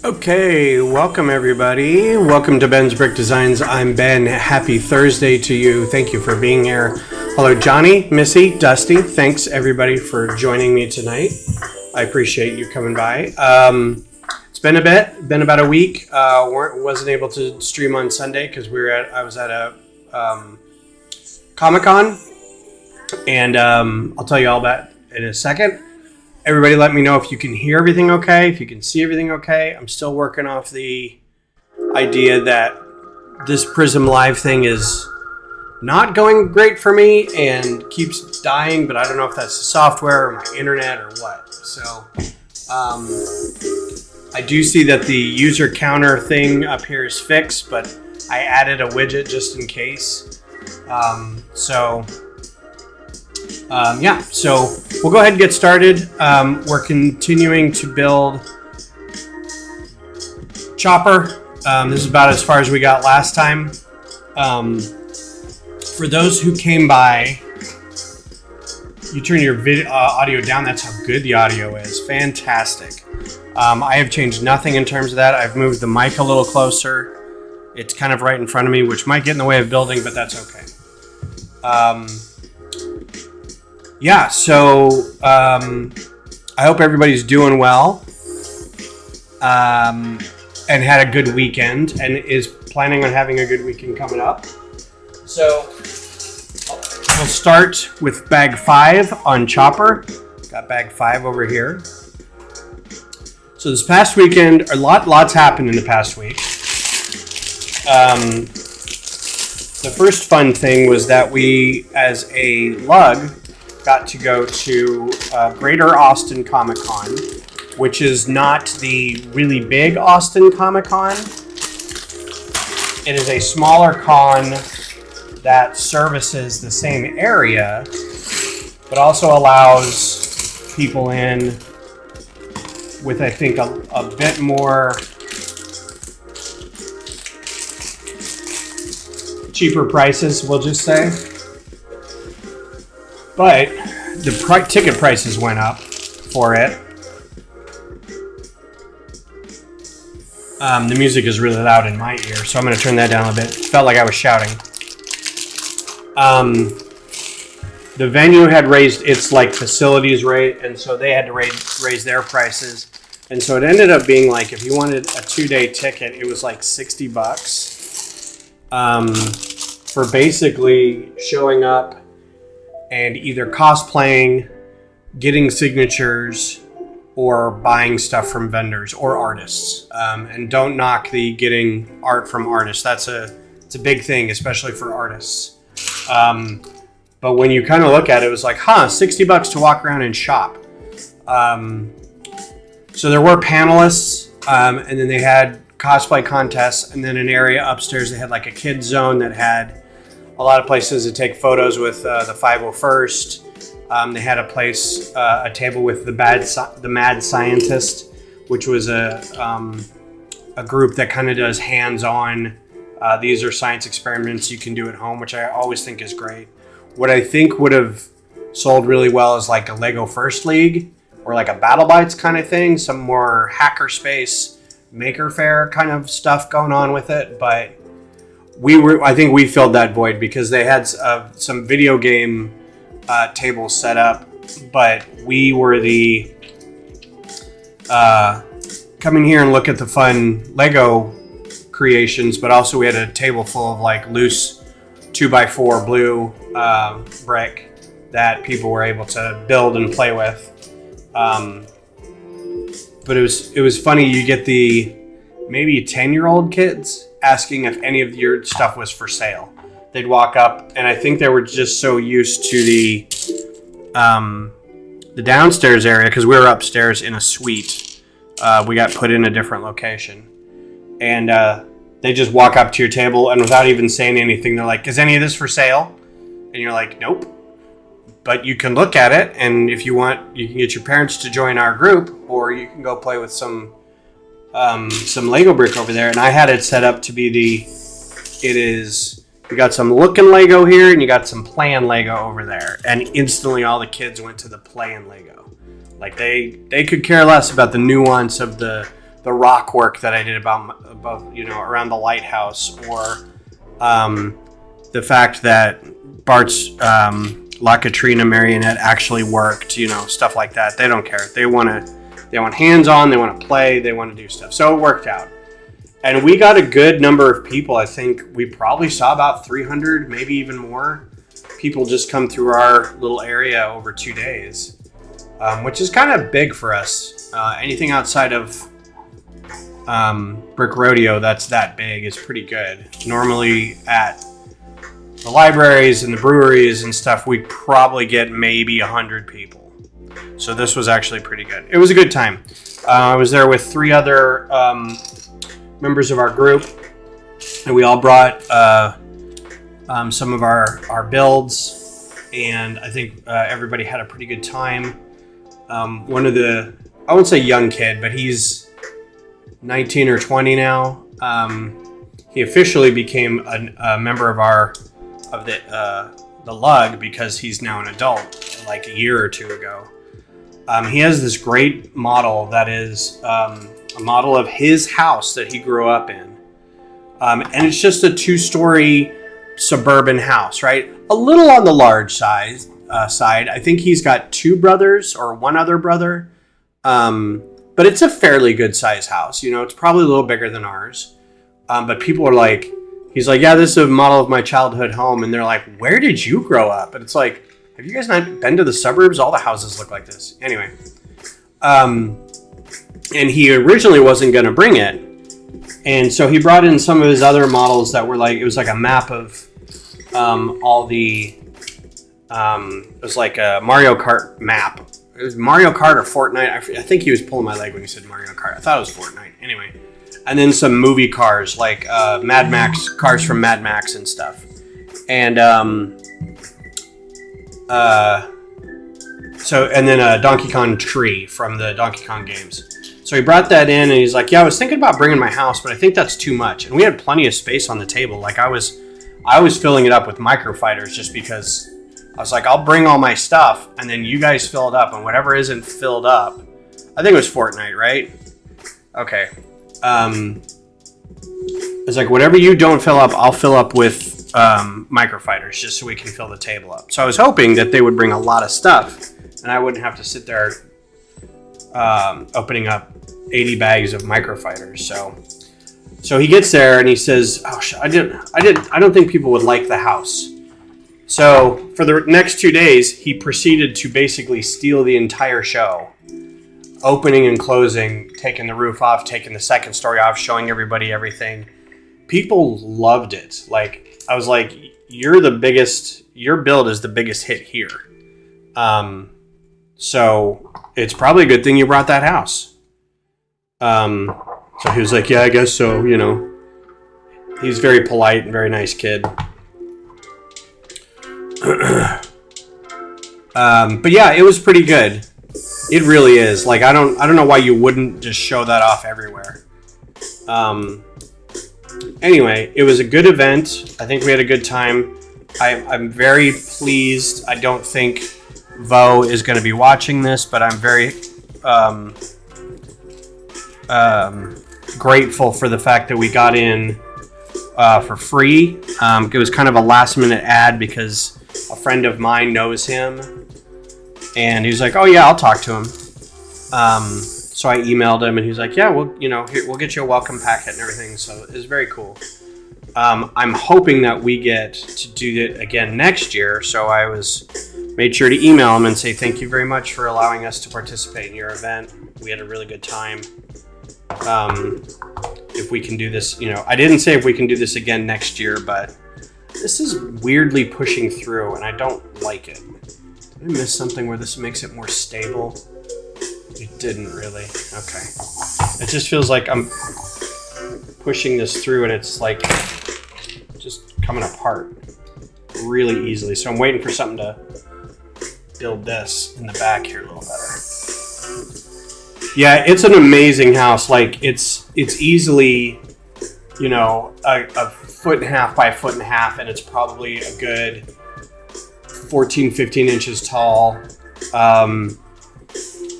Okay, welcome everybody. Welcome to Ben's Brick Designs. I'm Ben. Happy Thursday to you. Thank you for being here. Hello, Johnny, Missy, Dusty. Thanks everybody for joining me tonight. I appreciate you coming by. It's been about a week. Wasn't able to stream on Sunday because I was at a Comic-Con, and I'll tell you all about it in a second. Everybody let me know if you can hear everything okay, if you can see everything okay. I'm still working off the idea that this Prism Live thing is not going great for me and keeps dying, but I don't know if that's the software or my internet or what. So I do see that the user counter thing up here is fixed, but I added a widget just in case. So we'll go ahead and get started. We're continuing to build Chopper. This is about as far as we got last time. For those who came by, you turn your audio down. That's how good the audio is. Fantastic. I have changed nothing in terms of that. I've moved the mic a little closer. It's kind of right in front of me, which might get in the way of building, but that's okay. I hope everybody's doing well and had a good weekend and is planning on having a good weekend coming up. So we'll start with bag 5 on Chopper. Got bag 5 over here. So this past weekend, lots happened in the past week. The first fun thing was that we, as a lug, got to go to Greater Austin Comic Con, which is not the really big Austin Comic Con. It is a smaller con that services the same area, but also allows people in with, I think, a bit more cheaper prices, we'll just say. But the ticket prices went up for it. The music is really loud in my ear, so I'm going to turn that down a bit. Felt like I was shouting. The venue had raised its facilities rate, and so they had to raise their prices. And so it ended up being like, if you wanted a 2-day ticket, it was like $60 for basically showing up and either cosplaying, getting signatures, or buying stuff from vendors or artists. And don't knock the getting art from artists. It's a big thing, especially for artists. But when you kind of look at it, it was like, $60 to walk around and shop. So there were panelists, and then they had cosplay contests, and then an area upstairs they had like a kids zone that had a lot of places to take photos with the 501st. They had a table with the Mad Scientist, which was a group that kind of does hands-on. These are science experiments you can do at home, which I always think is great. What I think would have sold really well is like a Lego First League or like a Battle Bites kind of thing, some more hackerspace, Maker Faire kind of stuff going on with it, but I think we filled that void because they had some video game tables set up, but we were the come in here and look at the fun Lego creations, but also we had a table full of like loose 2x4 blue brick that people were able to build and play with. But it was funny. You get the maybe 10-year-old kids asking if any of your stuff was for sale. They'd walk up, and I think they were just so used to the downstairs area because we were upstairs in a suite. We got put in a different location, and they just walk up to your table, and without even saying anything, they're like, "Is any of this for sale?" And you're like, "Nope." But you can look at it, and if you want, you can get your parents to join our group, or you can go play with some Lego brick over there. And I had it set up to be you got some looking Lego here, and you got some playing Lego over there. And instantly all the kids went to the playing Lego. Like they could care less about the nuance of the the rock work that I did about you know, around the lighthouse, or the fact that Bart's La Katrina marionette actually worked, you know, stuff like that. They don't care. They want hands-on, they want to play, they want to do stuff. So it worked out. And we got a good number of people. I think we probably saw about 300, maybe even more people just come through our little area over 2 days, which is kind of big for us. Anything outside of Brick Rodeo that's that big is pretty good. Normally at the libraries and the breweries and stuff, we probably get maybe 100 people. So this was actually pretty good. It was a good time. I was there with 3 other members of our group, and we all brought some of our builds, and I think everybody had a pretty good time. One of the, I wouldn't say young kid, but he's 19 or 20 now. He officially became a member of the lug because he's now an adult, like a year or 2 ago. He has this great model that is a model of his house that he grew up in. And it's just a 2-story suburban house, right? A little on the large side. I think he's got 2 brothers or 1 other brother. But it's a fairly good size house. You know, it's probably a little bigger than ours. But people are like, he's like, yeah, this is a model of my childhood home. And they're like, where did you grow up? And it's like, have you guys not been to the suburbs? All the houses look like this. Anyway. And he originally wasn't going to bring it. And so he brought in some of his other models that were like, it was like a map of all the, it was like a Mario Kart map. It was Mario Kart or Fortnite. I think he was pulling my leg when he said Mario Kart. I thought it was Fortnite. Anyway. And then some movie cars, like Mad Max, cars from Mad Max and stuff. And and then a Donkey Kong tree from the Donkey Kong games. So he brought that in, and he's like, yeah, I was thinking about bringing my house, but I think that's too much. And we had plenty of space on the table. Like I was filling it up with microfighters just because I was like, I'll bring all my stuff, and then you guys fill it up, and whatever isn't filled up, I think it was Fortnite, right? Okay. It's like, whatever you don't fill up, I'll fill up with microfighters just so we can fill the table up. So I was hoping that they would bring a lot of stuff, and I wouldn't have to sit there opening up 80 bags of microfighters. So he gets there and he says, "Oh, I don't think people would like the house." So for the next 2 days, he proceeded to basically steal the entire show, opening and closing, taking the roof off, taking the second story off, showing everybody everything. People loved it. Like I was like, your build is the biggest hit here. So it's probably a good thing you brought that house. So he was like, yeah, I guess so, you know. He's very polite and very nice kid. But yeah, it was pretty good. It really is. Like I don't know why you wouldn't just show that off everywhere. Anyway, it was a good event. I think we had a good time. I'm very pleased. I don't think Vo is going to be watching this, but I'm very grateful for the fact that we got in for free. It was kind of a last minute ad because a friend of mine knows him, and he was like, "Oh yeah, I'll talk to him." So I emailed him, and he was like, "Yeah, we'll get you a welcome packet and everything." So it was very cool. I'm hoping that we get to do it again next year. So I made sure to email him and say thank you very much for allowing us to participate in your event. We had a really good time. If we can do this, I didn't say if we can do this again next year, but this is weirdly pushing through, and I don't like it. Did I miss something where this makes it more stable? It didn't really. Okay. It just feels like I'm pushing this through, and it's like just coming apart really easily. So I'm waiting for something to build this in the back here a little better. Yeah, it's an amazing house. Like it's easily, a 1.5 by 1.5 feet, and it's probably a good 14, 15 inches tall.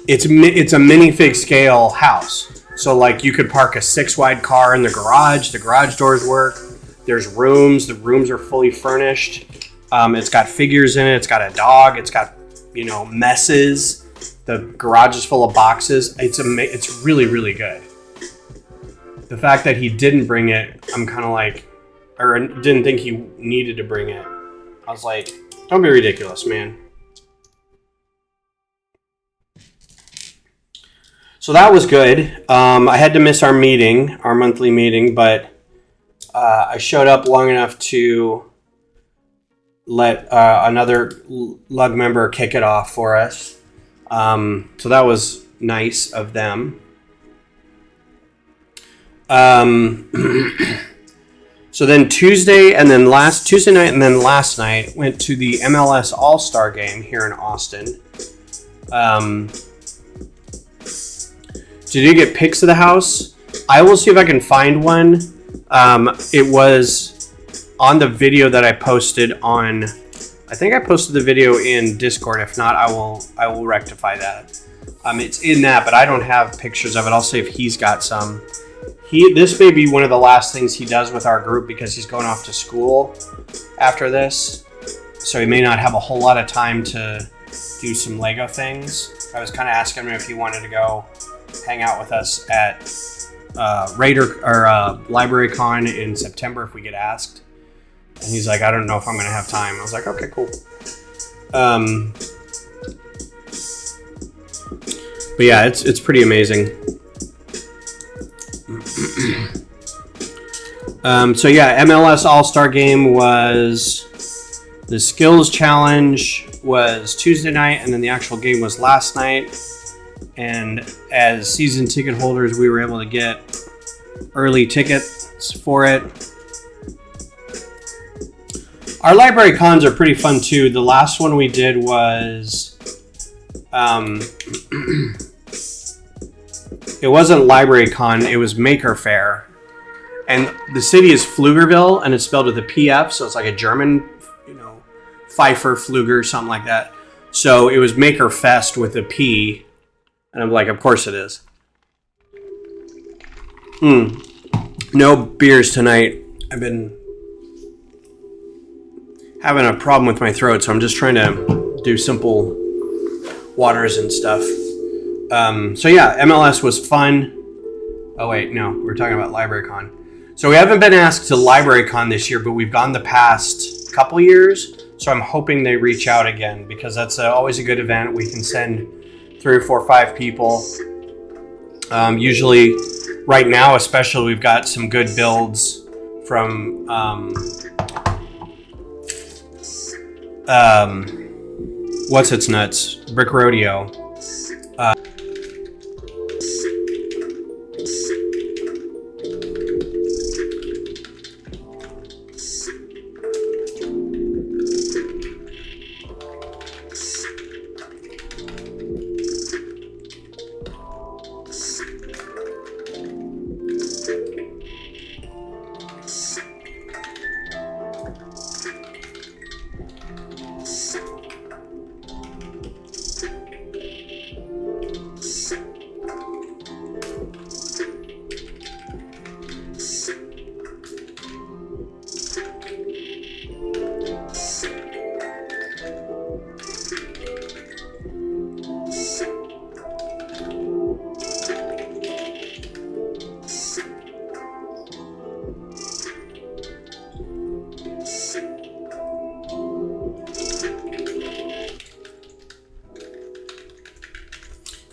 It's a minifig scale house. So like you could park a 6-wide car in the garage. The garage doors work. There's rooms. The rooms are fully furnished. It's got figures in it. It's got a dog. It's got, messes. The garage is full of boxes. It's really, really good. The fact that he didn't bring it, I'm kind of like, or didn't think he needed to bring it. I was like, don't be ridiculous, man. So that was good. I had to miss our monthly meeting, but I showed up long enough to let another lug member kick it off for us. So that was nice of them. So then Tuesday night and then last night went to the MLS All-Star game here in Austin. Did you get pics of the house? I will see if I can find one. It was on the video that I posted on. I think I posted the video in Discord. If not, I will rectify that. It's in that, but I don't have pictures of it. I'll see if he's got some. This may be one of the last things he does with our group because he's going off to school after this. So he may not have a whole lot of time to do some Lego things. I was kind of asking him if he wanted to go hang out with us at Library Con in September if we get asked. And he's like, I don't know if I'm going to have time. I was like, okay, cool. But yeah, it's pretty amazing. So yeah, MLS All-Star Game was the skills challenge was Tuesday night, and then the actual game was last night. And as season ticket holders, we were able to get early tickets for it. Our library cons are pretty fun too. The last one we did was it wasn't Library Con, it was Maker Faire. And the city is Pflugerville, and it's spelled with a PF, so it's like a German, Pfeiffer, Pfluger, something like that. So it was Maker Fest with a P, and I'm like, of course it is. No beers tonight. I've been having a problem with my throat, so I'm just trying to do simple waters and stuff. So yeah, MLS was fun. Oh wait, no, we're talking about LibraryCon. So we haven't been asked to LibraryCon this year, but we've gone the past couple years. So I'm hoping they reach out again because that's always a good event. We can send 3 or 4 or 5 people. Usually, right now especially, we've got some good builds from what's its nuts? Brick Rodeo.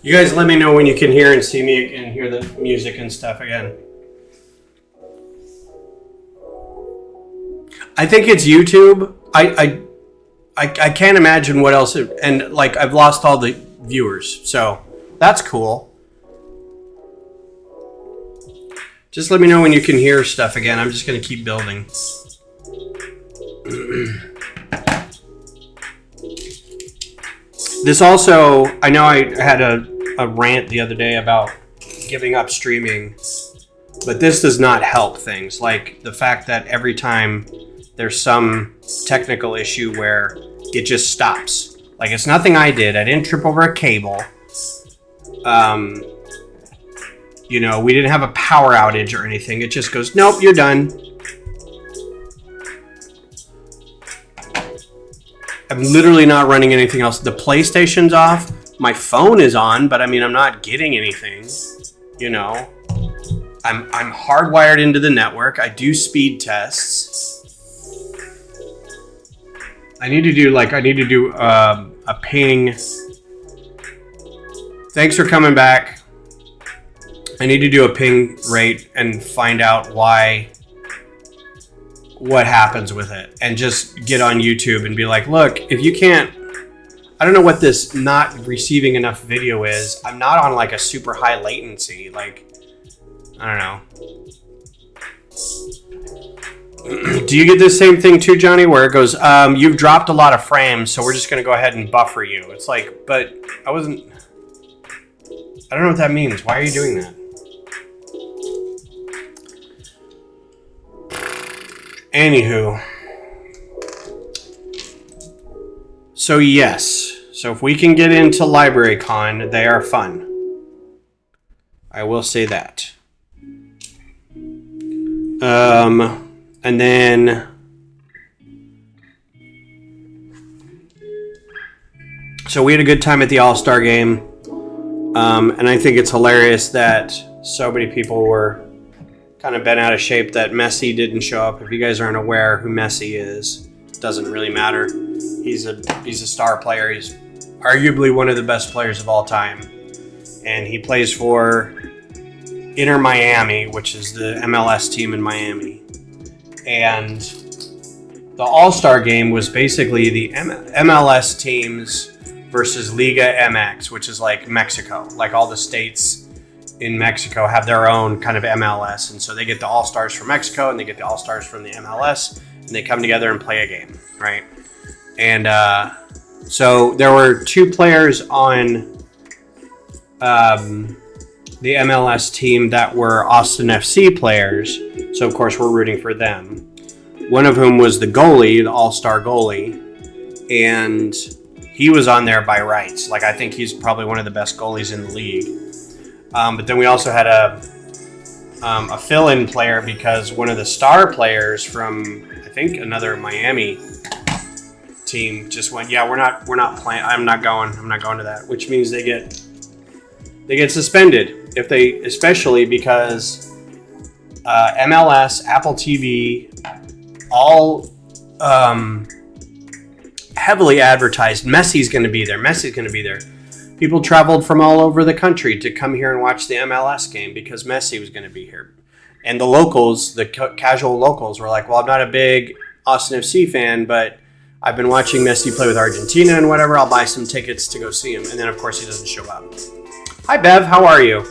You guys let me know when you can hear and see me and hear the music and stuff again. I think it's YouTube. I can't imagine what else and like I've lost all the viewers, so that's cool. Just let me know when you can hear stuff again. I'm just gonna keep building. This also, I know I had a rant the other day about giving up streaming, but this does not help things. Like the fact that every time there's some technical issue where it just stops. Like it's nothing I did. I didn't trip over a cable. You know, we didn't have a power outage or anything. It just goes, nope, you're done. I'm literally not running anything else. The PlayStation's off. My phone is on, but I mean, I'm not getting anything. You know, I'm hardwired into the network. I do speed tests. I need to do a ping. Thanks for coming back. I need to do a ping rate and find out what happens with it, and just get on YouTube and be like, look, if you can't, I don't know what this not receiving enough video is. I'm not on like a super high latency. Like, I don't know. Do you get the same thing too, Johnny, where it goes, you've dropped a lot of frames, so we're just going to go ahead and buffer you? It's like, but I don't know what that means. Why are you doing that? Anywho. So yes. So if we can get into LibraryCon, they are fun. I will say that. And then so we had a good time at the All-Star game. And I think it's hilarious that so many people were kind of bent out of shape that Messi didn't show up. If you guys aren't aware who Messi is, it doesn't really matter. He's a star player. He's arguably one of the best players of all time. And he plays for Inter Miami, which is the MLS team in Miami. And the All-Star game was basically the MLS teams versus Liga MX, which is like Mexico. Like all the states in Mexico have their own kind of MLS. And so they get the All-Stars from Mexico and they get the All-Stars from the MLS, and they come together and play a game, right? And so there were two players on the MLS team that were Austin FC players. So of course we're rooting for them. One of whom was the goalie, the all-star goalie. And he was on there by rights. Like, I think he's probably one of the best goalies in the league. But then we also had a fill-in player because one of the star players from, I think, another Miami team just went, yeah, we're not playing. I'm not going to that, which means they get suspended if they, especially because MLS, Apple TV, all heavily advertised. Messi's going to be there. People traveled from all over the country to come here and watch the MLS game because Messi was going to be here. And the locals, the casual locals, were like, well, I'm not a big Austin FC fan, but I've been watching Messi play with Argentina and whatever. I'll buy some tickets to go see him. And then, of course, he doesn't show up. Hi, Bev. How are you?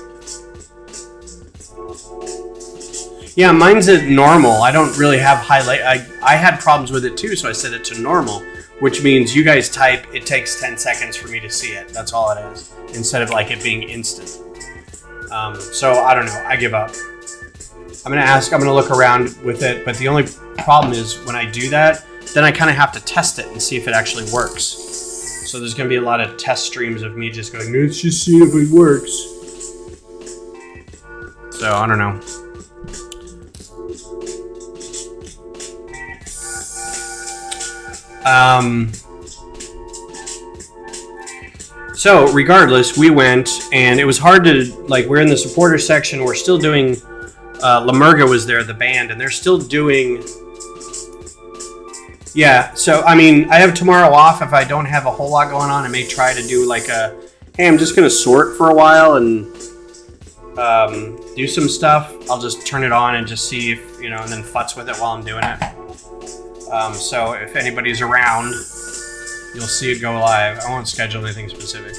Yeah, mine's at normal. I don't really have highlight. I had problems with it too, so I set it to normal, which means you guys type, it takes 10 seconds for me to see it. That's all it is, instead of like it being instant. So I don't know. I give up. I'm gonna look around with it, but the only problem is when I do that, then I kind of have to test it and see if it actually works. So there's gonna be a lot of test streams of me just going, let's just see if it works. So I don't know. So regardless, we went, and it was hard to, like, we're in the supporter section. We're still doing, La Murga was there, the band, and they're still doing, yeah. So, I mean, I have tomorrow off. If I don't have a whole lot going on, I may try to do like a, hey, I'm just going to sort for a while and, do some stuff. I'll just turn it on and just see if, and then futz with it while I'm doing it. So if anybody's around, you'll see it go live. I won't schedule anything specific.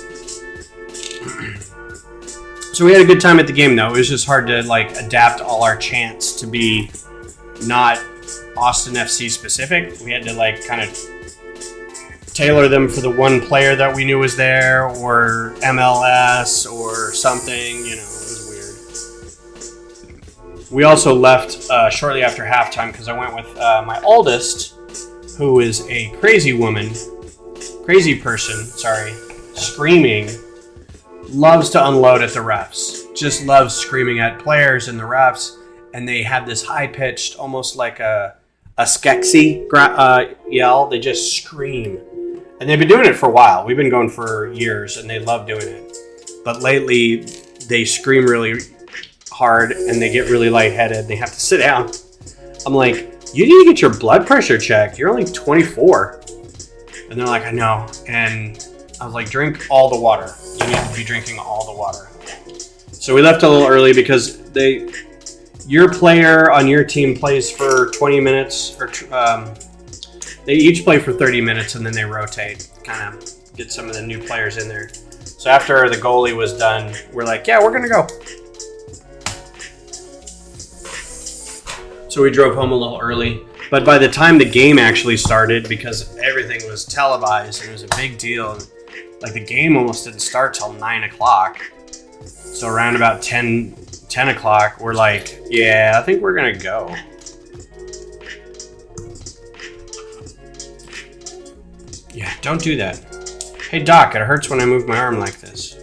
So we had a good time at the game, though. It was just hard to like adapt all our chants to be not Austin FC specific. We had to like kind of tailor them for the one player that we knew was there, or MLS or something. It was weird. We also left shortly after halftime because I went with my oldest, who is a crazy person, screaming, loves to unload at the refs. just loves screaming at players and the refs, and they have this high-pitched, almost like a Skeksis yell. They just scream. And they've been doing it for a while. We've been going for years, and they love doing it. But lately, they scream really hard, and they get really lightheaded. They have to sit down. I'm like, you need to get your blood pressure checked. You're only 24. And they're like, I know. And I was like, drink all the water. You need to be drinking all the water. So we left a little early because your player on your team plays for 20 minutes, or they each play for 30 minutes, and then they rotate, kind of get some of the new players in there. So after the goalie was done, we're like, yeah, we're going to go. So we drove home a little early. But by the time the game actually started, because everything was televised and it was a big deal, like the game almost didn't start till 9 o'clock. So around about 10 o'clock, we're like, yeah, I think we're going to go. Yeah, don't do that. Hey, Doc, it hurts when I move my arm like this.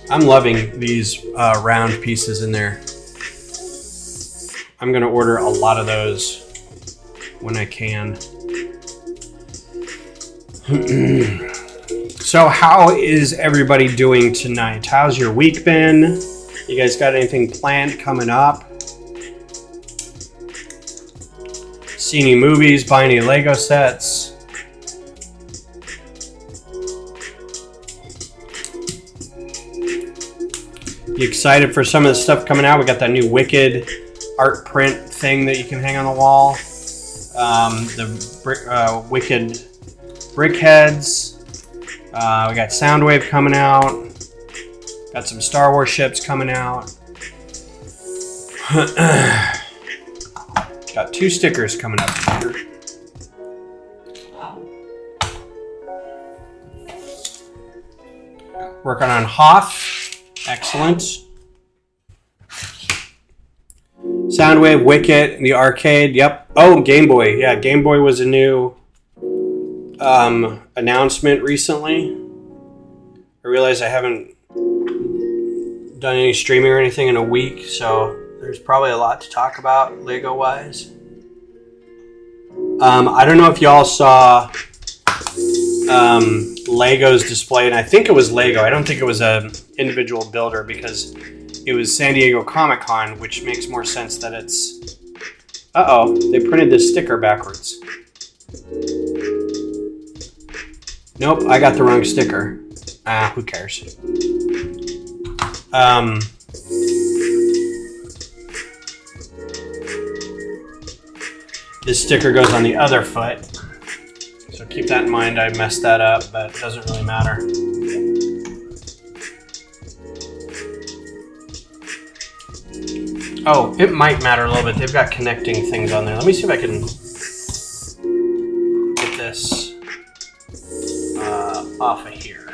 I'm loving these round pieces in there. I'm going to order a lot of those when I can. So how is everybody doing tonight? How's your week been? You guys got anything planned coming up? See any movies? Buy any Lego sets? You excited for some of the stuff coming out? We got that new Wicked art print thing that you can hang on the wall. The Wicked Brickheads. We got Soundwave coming out. Got some Star Wars ships coming out. Got 2 stickers coming up here. Working on Hoth. Excellent. Soundwave, Wicket, the arcade. Yep. Oh, Game Boy. Yeah, Game Boy was a new announcement recently. I realize I haven't done any streaming or anything in a week, so there's probably a lot to talk about Lego-wise. I don't know if y'all saw Lego's display, and I think it was Lego. I don't think it was an individual builder because it was San Diego Comic-Con, which makes more sense that it's... Uh-oh, they printed this sticker backwards. Nope, I got the wrong sticker. Who cares? This sticker goes on the other foot. So keep that in mind. I messed that up, but it doesn't really matter. Oh, it might matter a little bit. They've got connecting things on there. Let me see if I can get this off of here.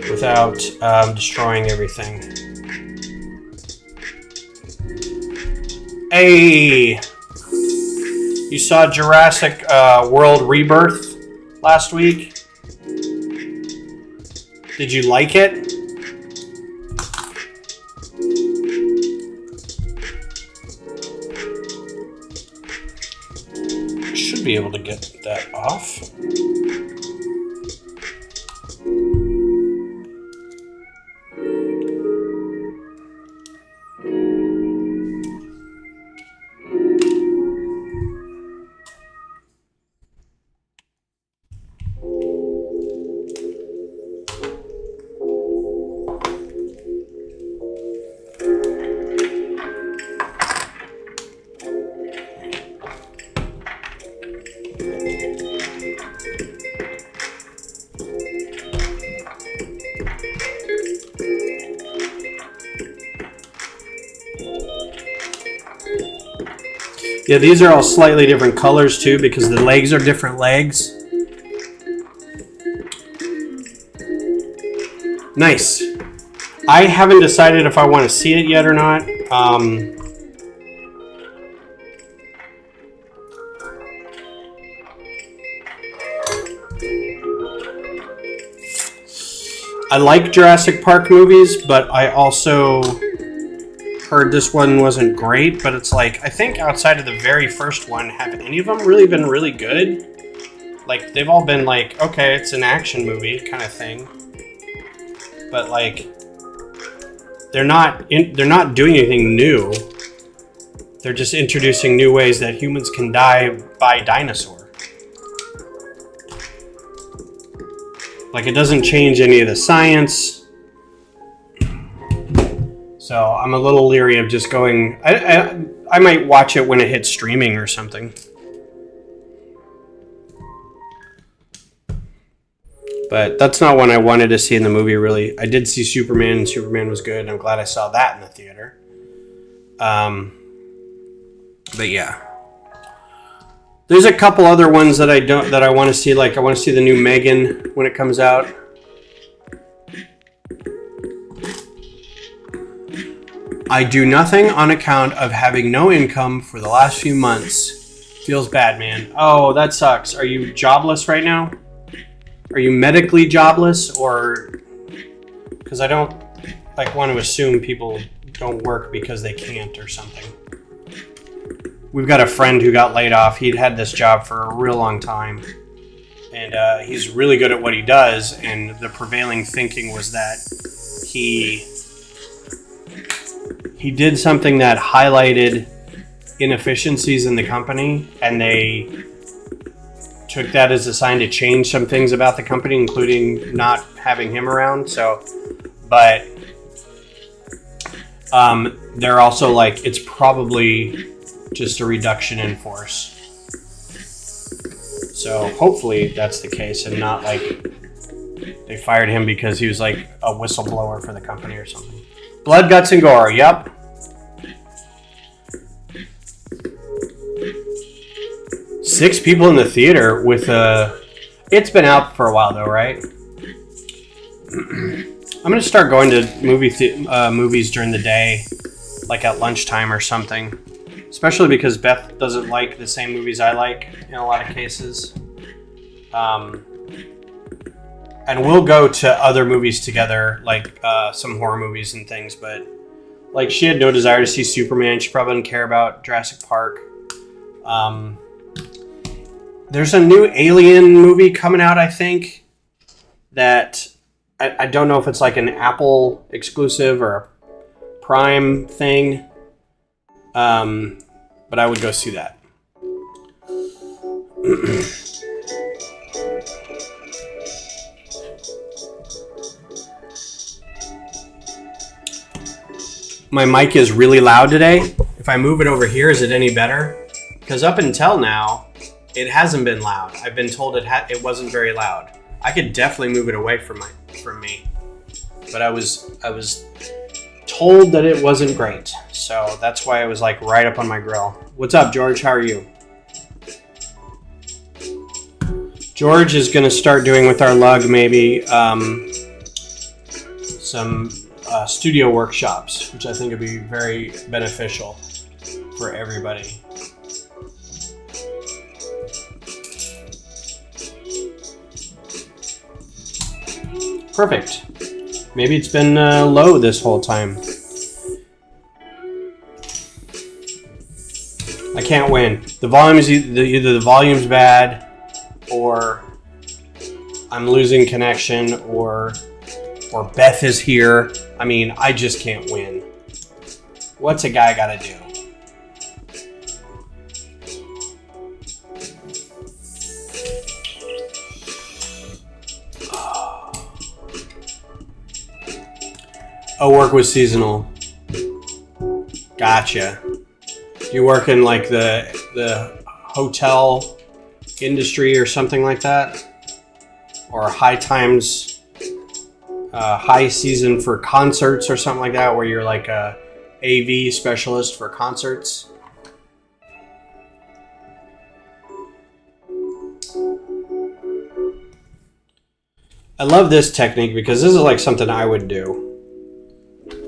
Without destroying everything. Hey! You saw Jurassic World Rebirth last week? Did you like it? Should be able to get that off. Yeah, these are all slightly different colors too because the legs are different legs. Nice. I haven't decided if I want to see it yet or not. I like Jurassic Park movies, but I also heard this one wasn't great. But it's like, I think outside of the very first one, have any of them really been really good? Like, they've all been like, okay, it's an action movie kind of thing. But like, they're not doing anything new. They're just introducing new ways that humans can die by dinosaur. Like, it doesn't change any of the science. So I'm a little leery of just going. I might watch it when it hits streaming or something. But that's not one I wanted to see in the movie, really. I did see Superman, and Superman was good, and I'm glad I saw that in the theater. But yeah. There's a couple other ones that I want to see. Like, I want to see the new Megan when it comes out. I do nothing on account of having no income for the last few months. Feels bad, man. Oh, that sucks. Are you jobless right now? Are you medically jobless, or because I don't want to assume people don't work because they can't or something. We've got a friend who got laid off. He'd had this job for a real long time, and he's really good at what he does. And the prevailing thinking was that he did something that highlighted inefficiencies in the company, and they took that as a sign to change some things about the company, including not having him around. So, but they're also like, it's probably just a reduction in force. So hopefully that's the case, and not like they fired him because he was like a whistleblower for the company or something. Blood, guts, and gore. Yep. Six people in the theater with a... It's been out for a while though, right? I'm going to start going to movies during the day, like at lunchtime or something. Especially because Beth doesn't like the same movies I like in a lot of cases. And we'll go to other movies together, like some horror movies and things, but like she had no desire to see Superman. She probably didn't care about Jurassic Park. There's a new Alien movie coming out, I think, that I don't know if it's like an Apple exclusive or a Prime thing, but I would go see that. My mic is really loud today. If I move it over here, is it any better? Because up until now, it hasn't been loud. I've been told it wasn't very loud. I could definitely move it away from me, but I was told that it wasn't great. So that's why I was like right up on my grill. What's up, George? How are you? George is going to start doing with our lug maybe some studio workshops, which I think would be very beneficial for everybody. Perfect. Maybe it's been low this whole time. I can't win. The volume is either the volume's bad, or I'm losing connection, or Beth is here. I mean, I just can't win. What's a guy gotta do? Oh, work was seasonal. Gotcha. Do you work in like the hotel industry or something like that? Or high times, high season for concerts or something like that, where you're like a AV specialist for concerts? I love this technique because this is like something I would do.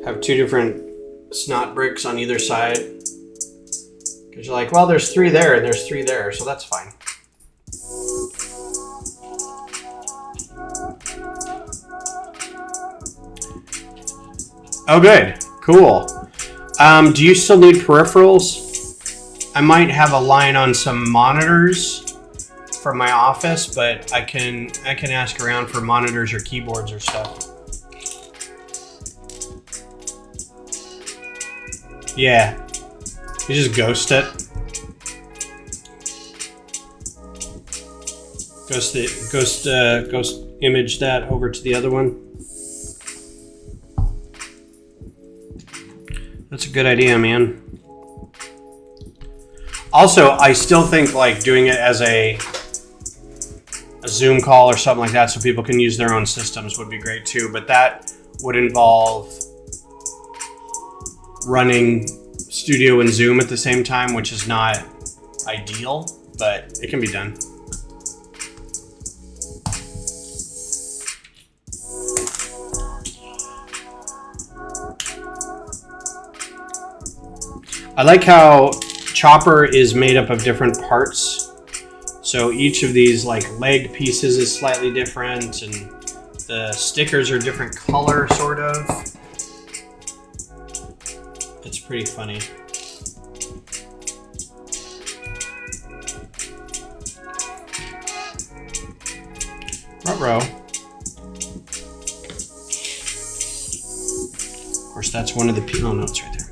Have two different snot bricks on either side. Because you're like, well, there's three there and there's three there, so that's fine. Oh, good. Cool. Do you still need peripherals? I might have a line on some monitors for my office, but I can ask around for monitors or keyboards or stuff. Yeah. You just ghost it. Ghost image that over to the other one. That's a good idea, man. Also, I still think like doing it as a Zoom call or something like that so people can use their own systems would be great too, but that would involve running Studio and Zoom at the same time, which is not ideal, but it can be done. I like how Chopper is made up of different parts. So each of these like leg pieces is slightly different, and the stickers are different color, sort of. It's pretty funny. Ruh-roh. Of course, that's one of the people. Oh no, it's right there.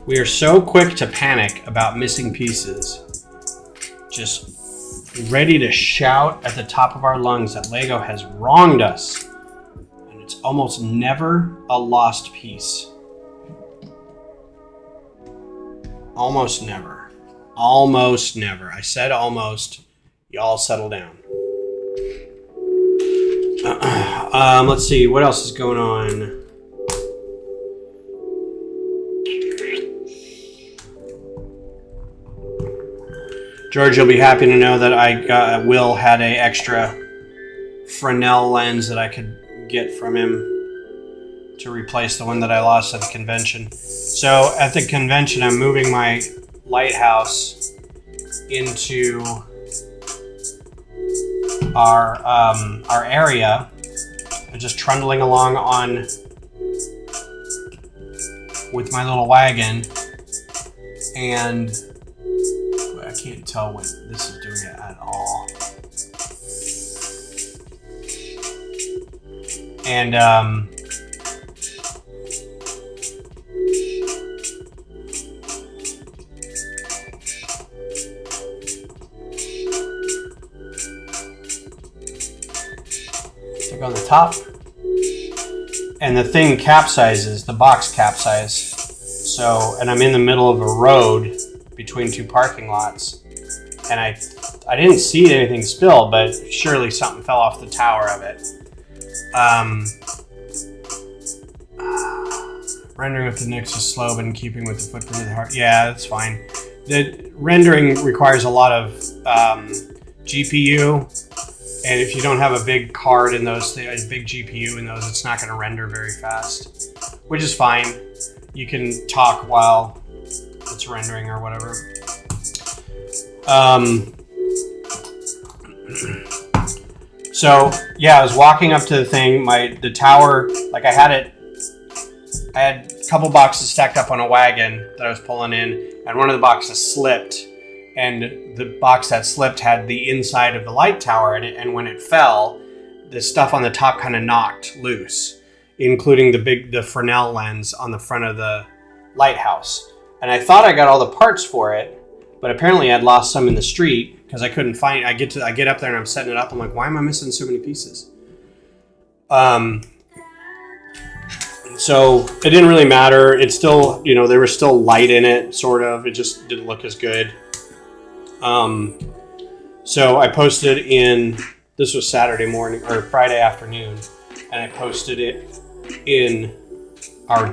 We are so quick to panic about missing pieces. Just ready to shout at the top of our lungs that Lego has wronged us. And it's almost never a lost piece. Almost never. Almost never. I said almost. Y'all settle down. Let's see. What else is going on? George, you'll be happy to know that Will had an extra Fresnel lens that I could get from him to replace the one that I lost at the convention. So at the convention, I'm moving my lighthouse into our area. I'm just trundling along with my little wagon, and I can't tell what this is doing it at all. And click on the top, and the thing capsizes, the box capsizes. So, and I'm in the middle of a road between two parking lots, and I didn't see anything spill, but surely something fell off the tower of it. Rendering with the Nix is slow, but in keeping with the footprint of the heart. Yeah, that's fine. The rendering requires a lot of GPU, and if you don't have a big card in those, a big GPU in those, it's not going to render very fast, which is fine. You can talk while it's rendering or whatever. So yeah, I was walking up to the thing, the tower, like I had a couple boxes stacked up on a wagon that I was pulling in, and one of the boxes slipped, and the box that slipped had the inside of the light tower in it, and when it fell, the stuff on the top kind of knocked loose, including the Fresnel lens on the front of the lighthouse. And I thought I got all the parts for it, but apparently I'd lost some in the street because I couldn't find. I get up there and I'm setting it up. I'm like, why am I missing so many pieces? So it didn't really matter. It's still, there was still light in it, sort of. It just didn't look as good. So I posted this was Saturday morning or Friday afternoon, and I posted it in our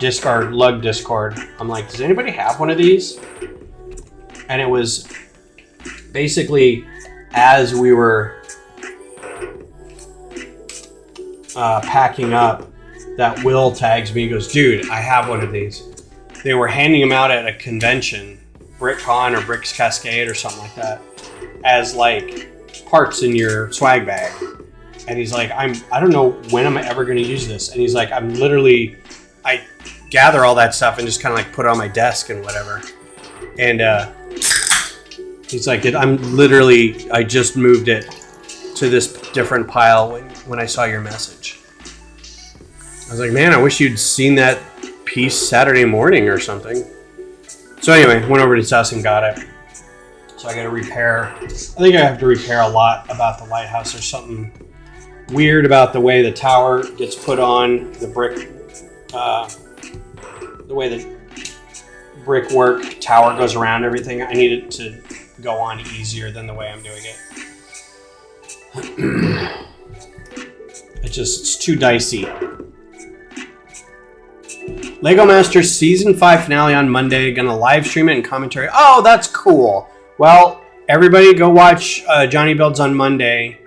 lug Discord. I'm like, does anybody have one of these? And it was basically as we were packing up, that Will tags me and goes, dude, I have one of these. They were handing them out at a convention, BrickCon or Bricks Cascade or something like that, as like parts in your swag bag. And he's like, I don't know when I'm ever going to use this. And he's like, I gather all that stuff and just kind of like put it on my desk and whatever. And he's like, I just moved it to this different pile when I saw your message. I was like, man, I wish you'd seen that piece Saturday morning or something. So anyway, went over to his house and got it. So I got to repair. I think I have to repair a lot about the lighthouse. There's something weird about the way the tower gets put on, the brick, the way the brickwork tower goes around everything. I need it to go on easier than the way I'm doing it. It's too dicey. Lego Masters Season 5 finale on Monday. Gonna live stream it and commentary. Oh, that's cool. Well, everybody go watch Johnny Builds on Monday.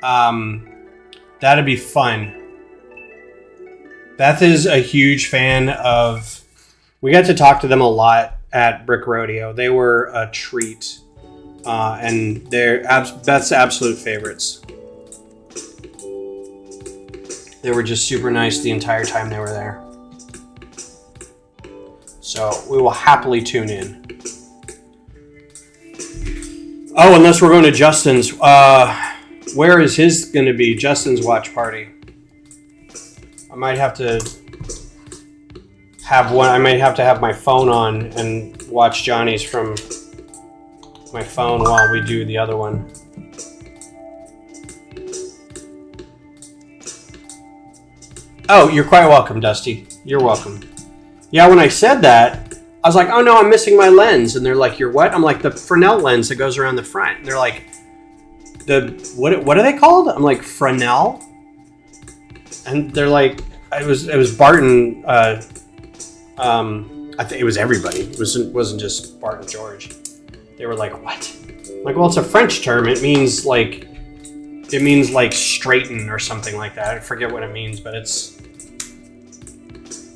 That'd be fun. Beth is a huge fan of... We got to talk to them a lot at Brick Rodeo. They were a treat. And they're Beth's absolute favorites. They were just super nice the entire time they were there. So we will happily tune in. Oh, unless we're going to Justin's. Where is his going to be? Justin's watch party. I might have to have one. I might have to have my phone on and watch Johnny's from my phone while we do the other one. Oh, you're quite welcome, Dusty. You're welcome. Yeah, when I said that, I was like, oh no, I'm missing my lens. And they're like, you're what? I'm like, the Fresnel lens that goes around the front. And they're like, what are they called? I'm like, Fresnel? And they're like, it was Barton. I think it was everybody. It wasn't just Bart and George. They were like, what? I'm like, well, it's a French term. It means like straighten or something like that. I forget what it means, but it's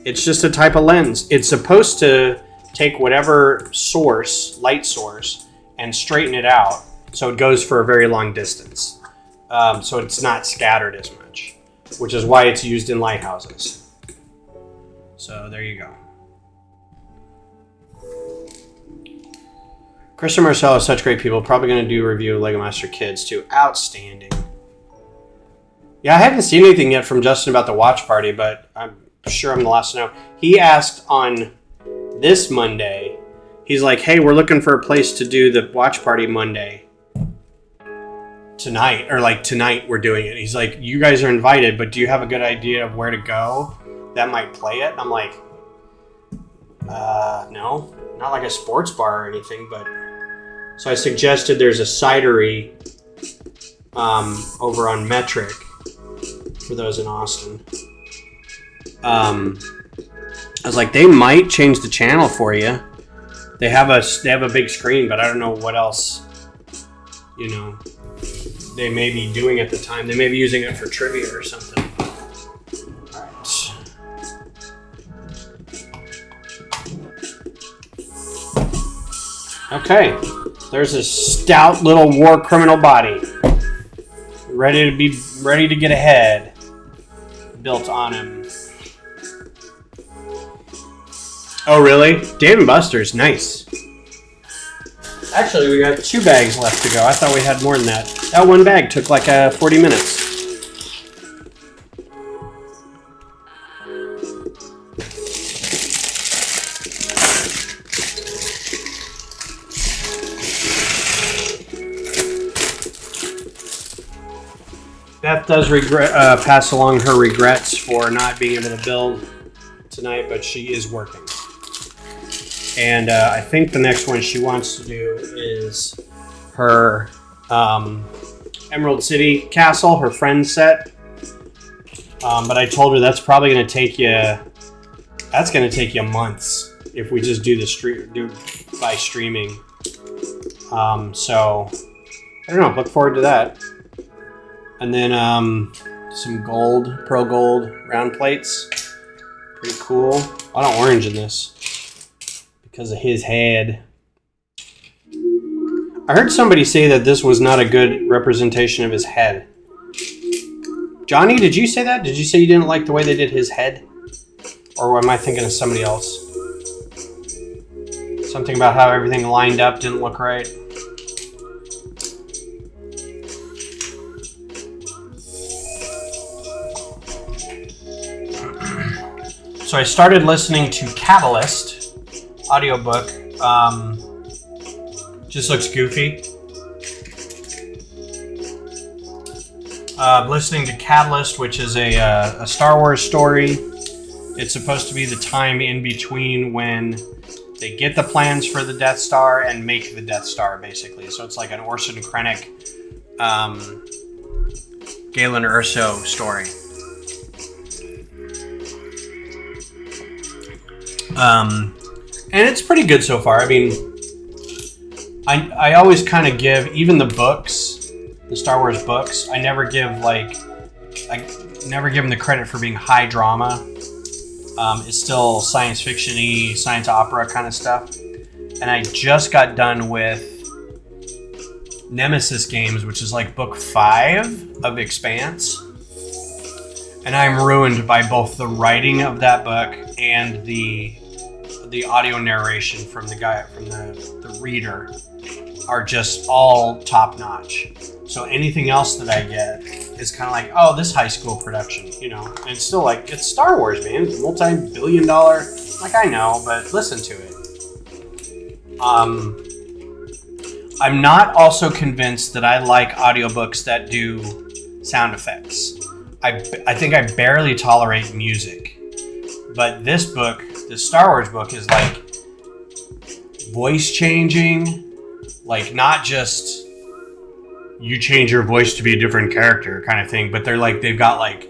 just a type of lens. It's supposed to take whatever light source, and straighten it out so it goes for a very long distance. So it's not scattered as much, which is why it's used in lighthouses. So there you go. Chris and Marcel are such great people. Probably going to do a review of Lego Master Kids too. Outstanding. Yeah, I haven't seen anything yet from Justin about the watch party, but I'm sure I'm the last to know. He asked on this Monday, he's like, hey, we're looking for a place to do the watch party Monday. Tonight we're doing it. He's like, you guys are invited, but do you have a good idea of where to go that might play it? And I'm like, no, not like a sports bar or anything, but so I suggested there's a cidery over on Metric for those in Austin. I was like, they might change the channel for you. They have a big screen, but I don't know what else, they may be doing at the time. They may be using it for trivia or something. All right. Okay. There's a stout little war criminal body. Ready to get a head built on him. Oh, really? Dave & Buster's, nice. Actually, we got 2 bags left to go. I thought we had more than that. That one bag took like 40 minutes. Beth does pass along her regrets for not being able to build tonight, but she is working. And I think the next one she wants to do is her Emerald City Castle, her friend set. But I told her that's probably going to take you. That's going to take you months if we just do by streaming. So I don't know. Look forward to that. And then some pearl gold round plates. Pretty cool. A lot of orange in this because of his head. I heard somebody say that this was not a good representation of his head. Johnny, did you say that? Did you say you didn't like the way they did his head? Or am I thinking of somebody else? Something about how everything lined up didn't look right. So I started listening to Catalyst audiobook. Just looks goofy. Listening to Catalyst, which is a Star Wars story. It's supposed to be the time in between when they get the plans for the Death Star and make the Death Star, basically. So it's like an Orson Krennic, Galen Erso story. And it's pretty good so far. I mean, I always kind of give, even the books, the Star Wars books, I never give them the credit for being high drama. It's still science fiction-y, science opera kind of stuff. And I just got done with Nemesis Games, which is like book 5 of Expanse. And I'm ruined by both the writing of that book and the audio narration from the guy, from the reader, are just all top notch. So anything else that I get is kind of like, oh, this high school production, you know. And it's still like, it's Star Wars, man. It's multi-billion-dollar. Like, I know, but listen to it. I'm not also convinced that I like audiobooks that do sound effects. I think I barely tolerate music. But this book, the Star Wars book, is like voice changing, like not just you change your voice to be a different character kind of thing, but they're like, they've got like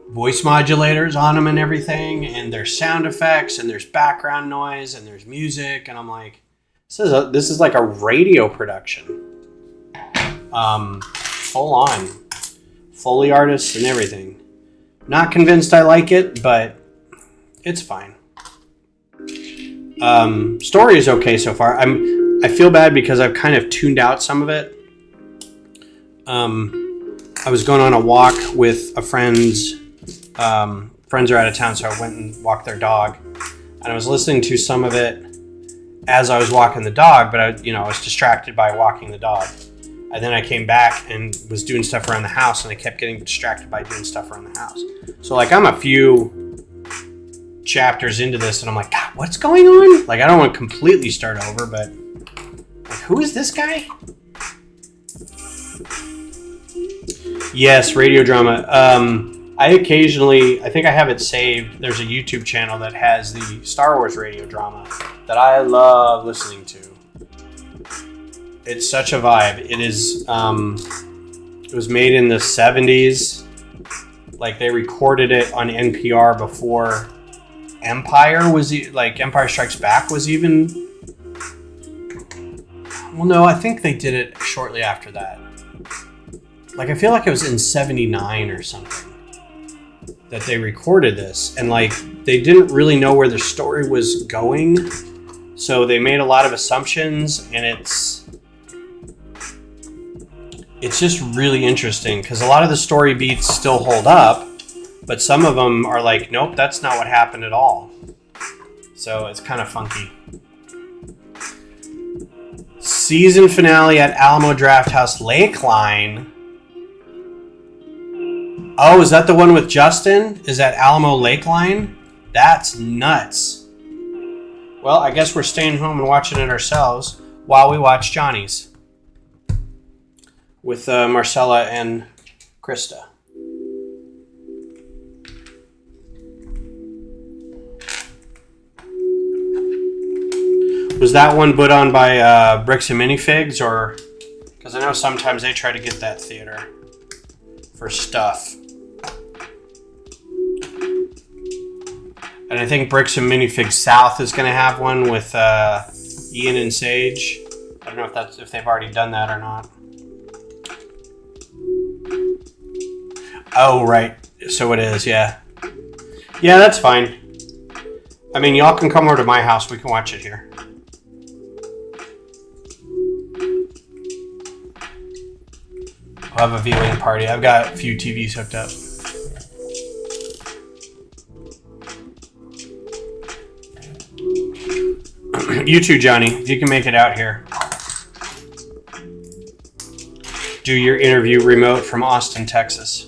voice modulators on them and everything, and there's sound effects, and there's background noise, and there's music, and I'm like, this is like a radio production, full on, Foley artists and everything. Not convinced I like it, but it's fine. Story is okay so far. I feel bad because I've kind of tuned out some of it. I was going on a walk with a friend's friends are out of town, so I went and walked their dog, and I was listening to some of it as I was walking the dog, but I was distracted by walking the dog. And then I came back and was doing stuff around the house, and I kept getting distracted by doing stuff around the house. So like I'm a few chapters into this, and I'm like, God, what's going on? Like I don't want to completely start over, but like, who is this guy? Yes, radio drama. I think I have it saved. There's a YouTube channel that has the Star Wars radio drama that I love listening to. It's such a vibe. It is. It was made in the 70s. Like they recorded it on NPR before Empire Strikes Back was even. Well, no, I think they did it shortly after that. Like I feel like it was in 79 or something that they recorded this, and like they didn't really know where the story was going, so they made a lot of assumptions, and it's just really interesting because a lot of the story beats still hold up, but some of them are like, nope, that's not what happened at all. So it's kind of funky. Season finale at Alamo Drafthouse Lakeline. Oh, is that the one with Justin? Is that Alamo Lakeline? That's nuts. Well, I guess we're staying home and watching it ourselves while we watch Johnny's with Marcella and Krista. Was that one put on by Bricks and Minifigs, or because I know sometimes they try to get that theater for stuff. And I think Bricks and Minifigs South is going to have one with Ian and Sage. I don't know if they've already done that or not. Oh, right. So it is, yeah. Yeah, that's fine. I mean, y'all can come over to my house. We can watch it here. of a viewing party. I've got a few TVs hooked up. You too, Johnny, if you can make it out here. Do your interview remote from Austin, Texas.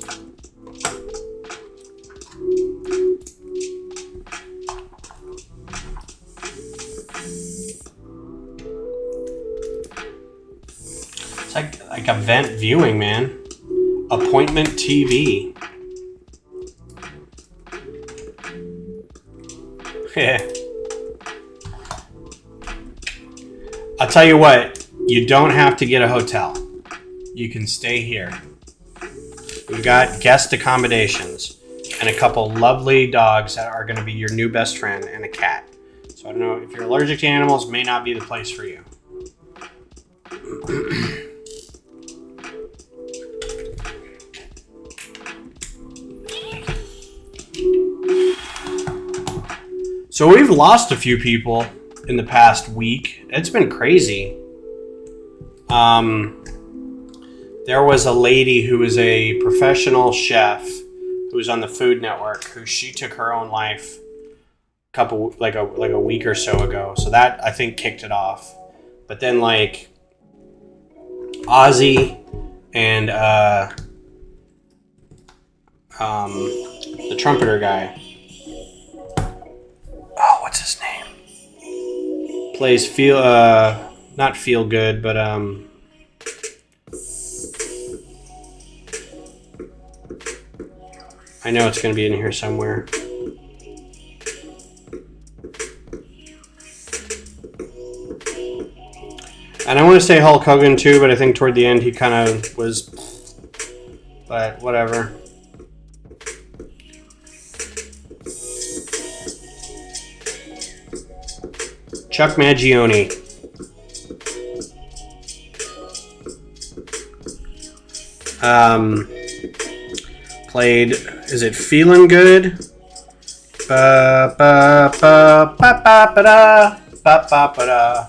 It's like event viewing, man. Appointment TV. Yeah. I'll tell you what, you don't have to get a hotel. You can stay here. We've got guest accommodations and a couple lovely dogs that are going to be your new best friend, and a cat. So I don't know, if you're allergic to animals, may not be the place for you. So we've lost a few people in the past week. It's been crazy. There was a lady who was a professional chef who was on the Food Network, who she took her own life like a week or so ago. So that, I think, kicked it off. But then like Ozzy and the trumpeter guy. Oh, what's his name? Plays not Feel Good, but I know it's going to be in here somewhere. And I want to say Hulk Hogan too, but I think toward the end he kind of was, but whatever. Chuck Mangione. Played, is it Feeling Good? Ba ba ba ba ba ba da ba ba ba da.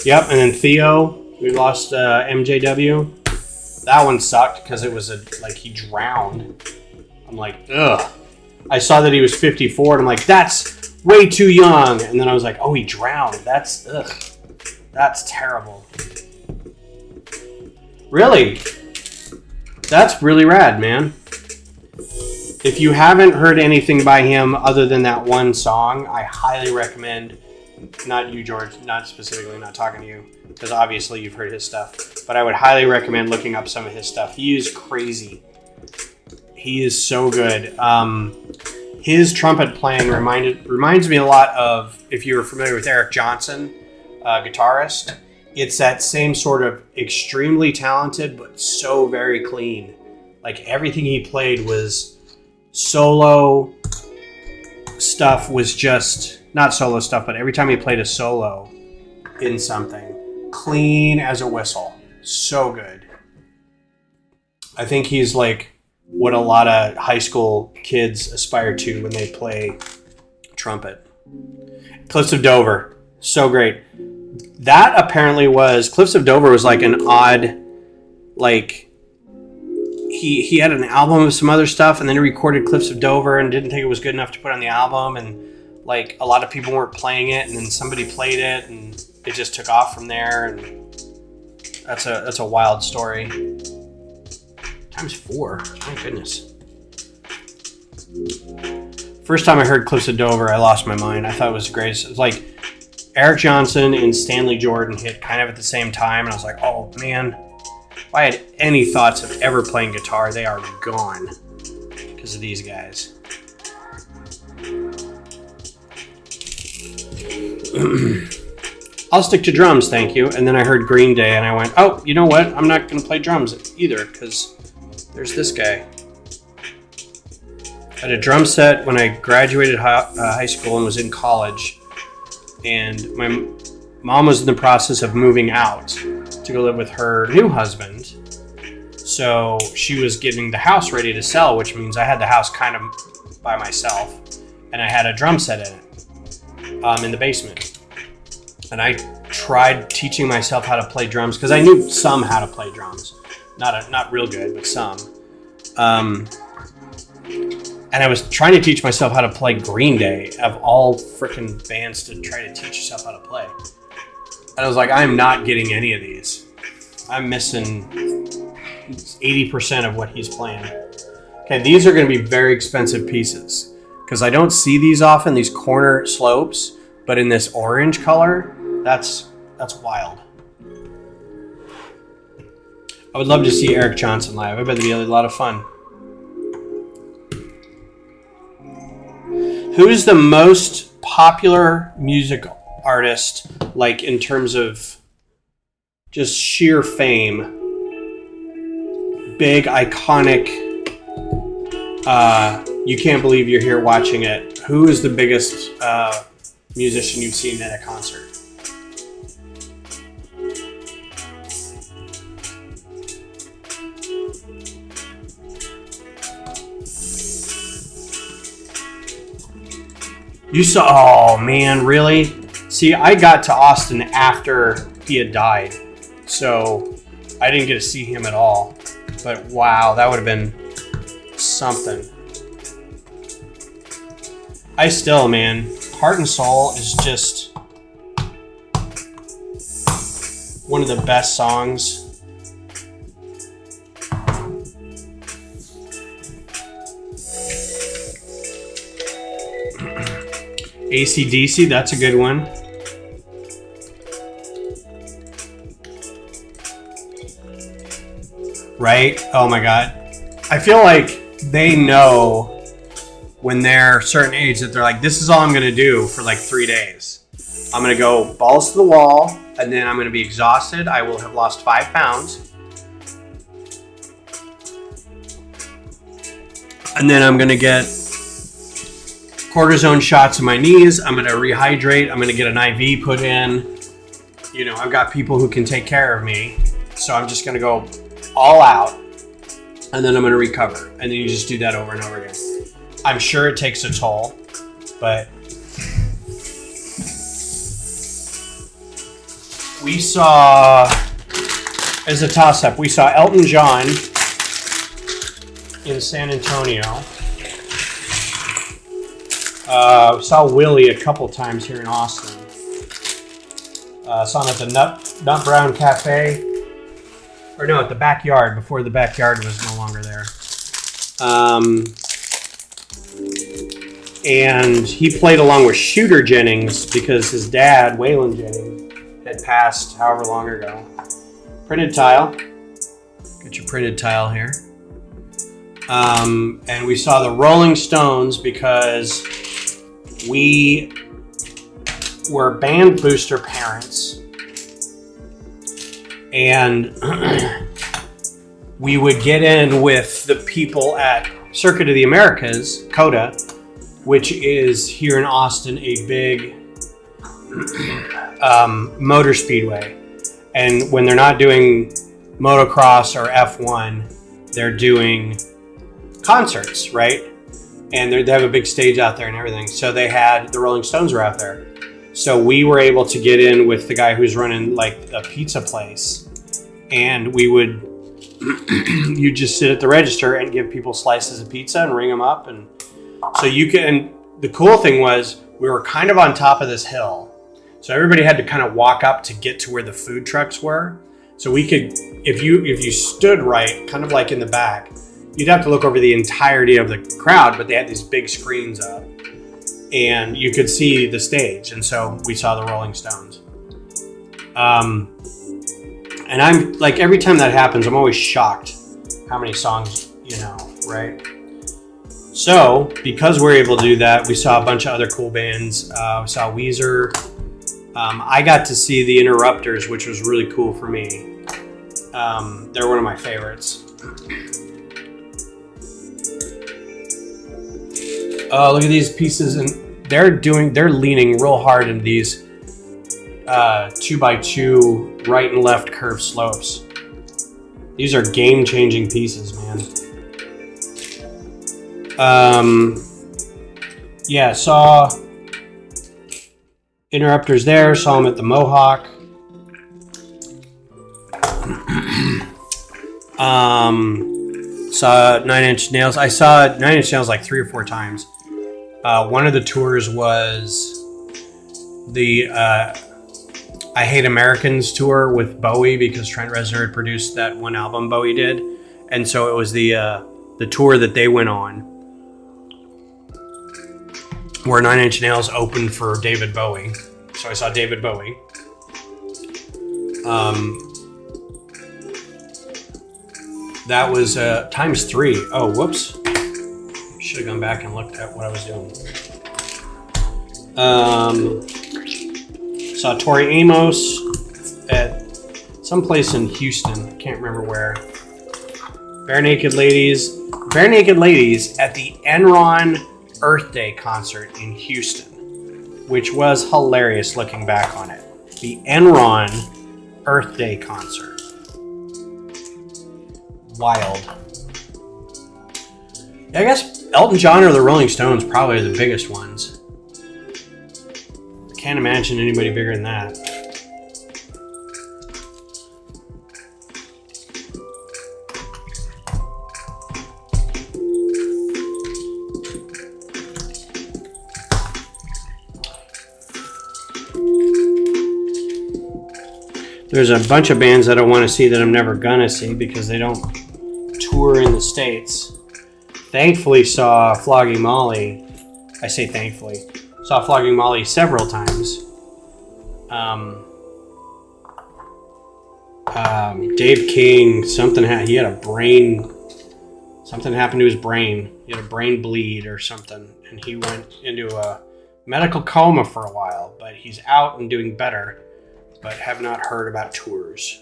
Yep, and then Theo, we lost MJW. That one sucked because it was like he drowned. I'm like, ugh. I saw that he was 54, and I'm like, that's way too young. And then I was like, oh, he drowned. That's terrible. Really? That's really rad, man. If you haven't heard anything by him other than that one song, I highly recommend, not you, George, not specifically, not talking to you, because obviously you've heard his stuff, but I would highly recommend looking up some of his stuff. He is crazy. He is so good. His trumpet playing reminds me a lot of, if you're familiar with Eric Johnson, guitarist, it's that same sort of extremely talented, but so very clean. Like everything he played was solo stuff, was just, not solo stuff, but every time he played a solo in something, clean as a whistle. So good. I think he's like what a lot of high school kids aspire to when they play trumpet. Cliffs of Dover, so great. That apparently was, Cliffs of Dover was like an odd, like, he had an album of some other stuff, and then he recorded Cliffs of Dover and didn't think it was good enough to put on the album, and like a lot of people weren't playing it, and then somebody played it, and it just took off from there, and that's a wild story. Times 4, my goodness. First time I heard Cliffs of Dover, I lost my mind. I thought it was the greatest. It was like Eric Johnson and Stanley Jordan hit kind of at the same time, and I was like, oh man, if I had any thoughts of ever playing guitar, they are gone because of these guys. I'll stick to drums, thank you. And then I heard Green Day, and I went, oh, you know what? I'm not going to play drums either, because there's this guy. I had a drum set when I graduated high school and was in college. And my mom was in the process of moving out to go live with her new husband. So she was getting the house ready to sell, which means I had the house kind of by myself. And I had a drum set in it, in the basement. And I tried teaching myself how to play drums because I knew some how to play drums, not real good, but some. And I was trying to teach myself how to play Green Day, of all freaking bands to try to teach yourself how to play. And I was like, I'm not getting any of these. I'm missing 80% of what he's playing. Okay, these are going to be very expensive pieces because I don't see these often, these corner slopes, but in this orange color, that's wild. I would love to see Eric Johnson live. I bet it'd be a lot of fun. Who is the most popular music artist, like in terms of just sheer fame? Big, iconic, you can't believe you're here watching it. Who is the biggest musician you've seen at a concert? You saw, oh man, really? See, I got to Austin after he had died, so I didn't get to see him at all. But wow, that would have been something. I still, man, Heart and Soul is just one of the best songs. AC/DC, that's a good one. Right? Oh my God. I feel like they know when they're a certain age that they're like, this is all I'm going to do for like 3 days. I'm going to go balls to the wall, and then I'm going to be exhausted. I will have lost 5 pounds. And then I'm going to get cortisone shots in my knees. I'm going to rehydrate. I'm going to get an IV put in. You know, I've got people who can take care of me. So I'm just going to go all out, and then I'm going to recover. And then you just do that over and over again. I'm sure it takes a toll, but we saw, as a toss-up, we saw Elton John in San Antonio. We saw Willie a couple times here in Austin. Saw him at the Nut Brown Cafe. Or no, at the Backyard, before the Backyard was no longer there. And he played along with Shooter Jennings because his dad, Waylon Jennings, had passed however long ago. Printed tile. Got your printed tile here. And we saw the Rolling Stones because we were band booster parents, and we would get in with the people at Circuit of the Americas, COTA, which is here in Austin a big motor speedway. And when they're not doing motocross or F1, they're doing concerts, right? And they have a big stage out there and everything. So they had, the Rolling Stones were out there. So we were able to get in with the guy who's running like a pizza place. And we would, you just sit at the register and give people slices of pizza and ring them up. And so you can, and the cool thing was we were kind of on top of this hill. So everybody had to kind of walk up to get to where the food trucks were. So we could, if you stood right, kind of like in the back, you'd have to look over the entirety of the crowd, but they had these big screens up and you could see the stage. And so we saw the Rolling Stones. And I'm like, every time that happens, I'm always shocked how many songs, you know, right? So because we're able to do that, we saw a bunch of other cool bands. We saw Weezer. I got to see the Interrupters, which was really cool for me. They're one of my favorites. Look at these pieces, and they're leaning real hard into these 2x2 right and left curved slopes. These are game-changing pieces, man. Yeah, saw Interrupters there. Saw them at the Mohawk. Saw Nine Inch Nails. I saw Nine Inch Nails like 3 or 4 times. One of the tours was the I Hate Americans tour with Bowie, because Trent Reznor had produced that one album Bowie did, and so it was the tour that they went on, where Nine Inch Nails opened for David Bowie. So I saw David Bowie. That was times 3. Oh, whoops. Should have gone back and looked at what I was doing. Saw Tori Amos at some place in Houston. Can't remember where. Bare Naked Ladies at the Enron Earth Day concert in Houston, which was hilarious looking back on it. The Enron Earth Day concert. Wild. I guess Elton John or the Rolling Stones probably the biggest ones. Can't imagine anybody bigger than that. There's a bunch of bands that I want to see that I'm never gonna see because they don't tour in the States. Thankfully saw Flogging Molly. I say thankfully. Saw Flogging Molly several times. Dave King, something happened to his brain. He had a brain bleed or something, and he went into a medical coma for a while, but he's out and doing better, but have not heard about tours.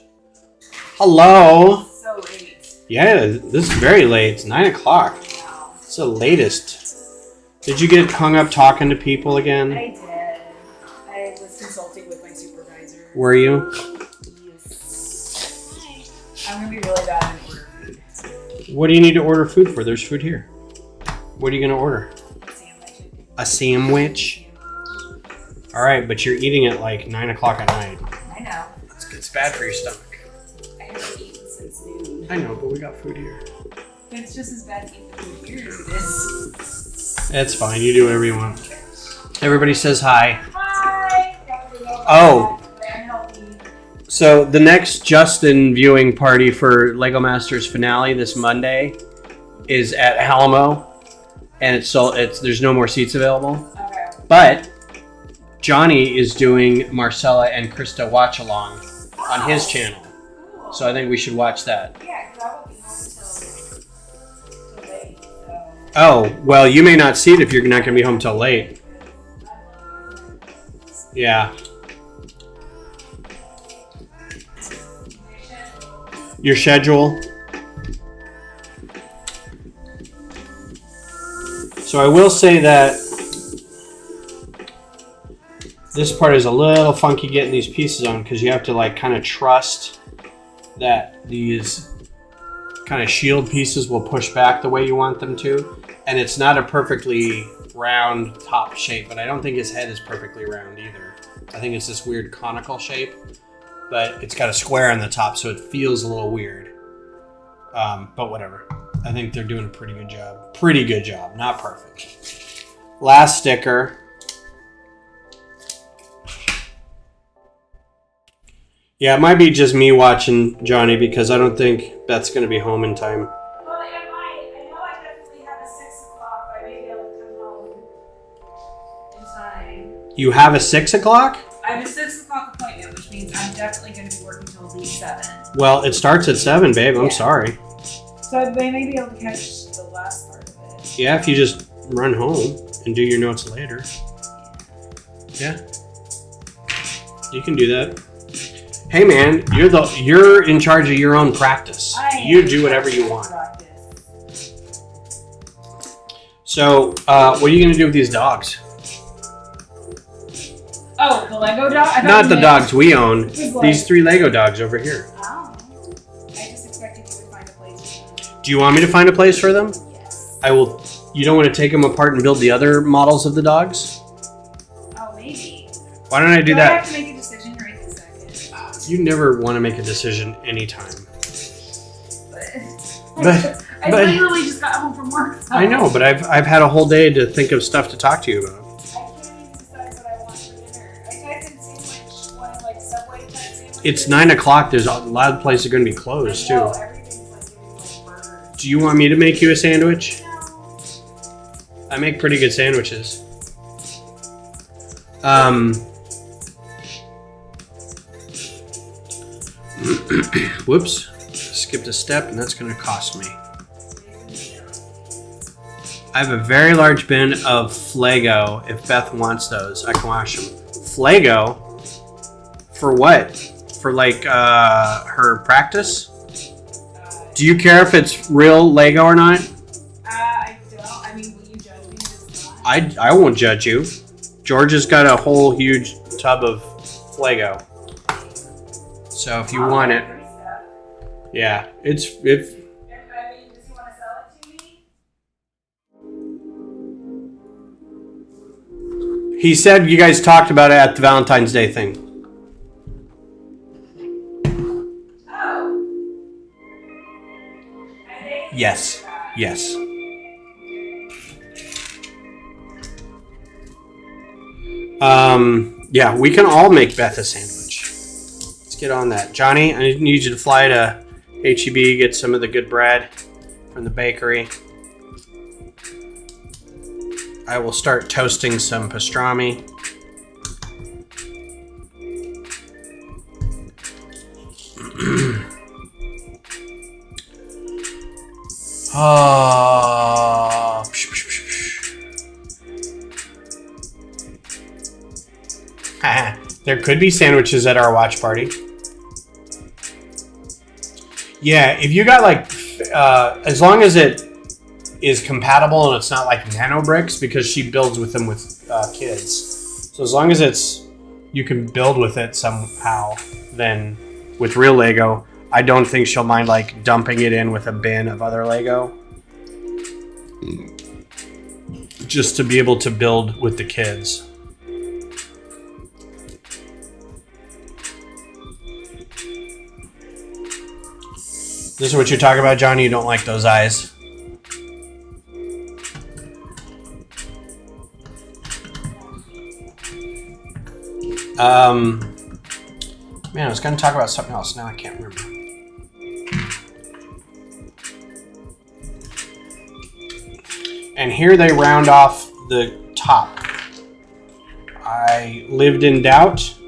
Hello. So late. Yeah, this is very late. It's 9 o'clock. Wow. It's the latest. Did you get hung up talking to people again? I did. I was consulting with my supervisor. Were you? Yes. I'm going to be really bad at order food. What do you need to order food for? There's food here. What are you going to order? A sandwich. A sandwich? All right, but you're eating at like 9 o'clock at night. I know. It's bad for your stomach. I haven't eaten since noon. I know, but we got food here. But it's just as bad to eat the food here as it is. It's fine. You do whatever you want. Everybody says hi. Hi! Oh. So the next Justin viewing party for Lego Masters finale this Monday is at Alamo, and there's no more seats available. Okay. But Johnny is doing Marcella and Krista watch along on his channel, Cool. so I think we should watch that. Yeah, because I won't be home till late. So. Oh, well, you may not see it if you're not going to be home till late. Yeah. Your schedule. So I will say that this part is a little funky getting these pieces on, because you have to like kind of trust that these kind of shield pieces will push back the way you want them to. And it's not a perfectly round top shape, but I don't think his head is perfectly round either. I think it's this weird conical shape, but it's got a square on the top, so it feels a little weird. But whatever. I think they're doing a pretty good job. Pretty good job, not perfect. Last sticker. Yeah, it might be just me watching Johnny, because I don't think Beth's going to be home in time. Well, I know I definitely have a 6 o'clock. I may be able to come home in time. You have a 6 o'clock? I have a 6 o'clock appointment, which means I'm definitely going to be working till at least 7. Well, it starts at 7, babe. I'm Yeah. sorry. So I may be able to catch the last part of it. Yeah, if you just run home and do your notes later. Yeah. You can do that. Hey man, you're in charge of your own practice. You do whatever you want. So, what are you going to do with these dogs? Oh, the Lego dog? Not the dogs we own. These 3 Lego dogs over here. Oh. I just expected you would find a place for them. Do you want me to find a place for them? Yes. I will. You don't want to take them apart and build the other models of the dogs? Oh, maybe. Why don't I do I that? have to make a decision right this second. You never want to make a decision anytime. But I but- literally just got home from work. So I know, but I've had a whole day to think of stuff to talk to you about. I can't even decide what I want for dinner. I typed in sandwich, one like Subway type sandwich. It's 9 o'clock. There's a lot of places going to be closed No, too. everything's like giving like burgers. Do you want me to make you a sandwich? No. I make pretty good sandwiches. Whoops. Skipped a step, and that's going to cost me. I have a very large bin of Flago. If Beth wants those, I can wash them. Flago? For what? For like her practice? Do you care if it's real Lego or not? I don't. I mean, will you judge me if it's not? I won't judge you. George has got a whole huge tub of Flago. So if you want it, yeah, it's I mean, does he want to sell it to me? He said you guys talked about it at the Valentine's Day thing. Oh. I think Yes. Yes. Yeah, we can all make Beth a sandwich. Let's get on that. Johnny, I need you to fly to H-E-B, get some of the good bread from the bakery. I will start toasting some pastrami. Oh. There could be sandwiches at our watch party. Yeah, if you got like, as long as it is compatible and it's not like nano bricks, because she builds with them with kids. So as long as you can build with it somehow, then with real Lego, I don't think she'll mind like dumping it in with a bin of other Lego. Just to be able to build with the kids. This is what you're talking about, Johnny? You don't like those eyes? Man, I was going to talk about something else. Now I can't remember. And here they round off the top. I lived in doubt,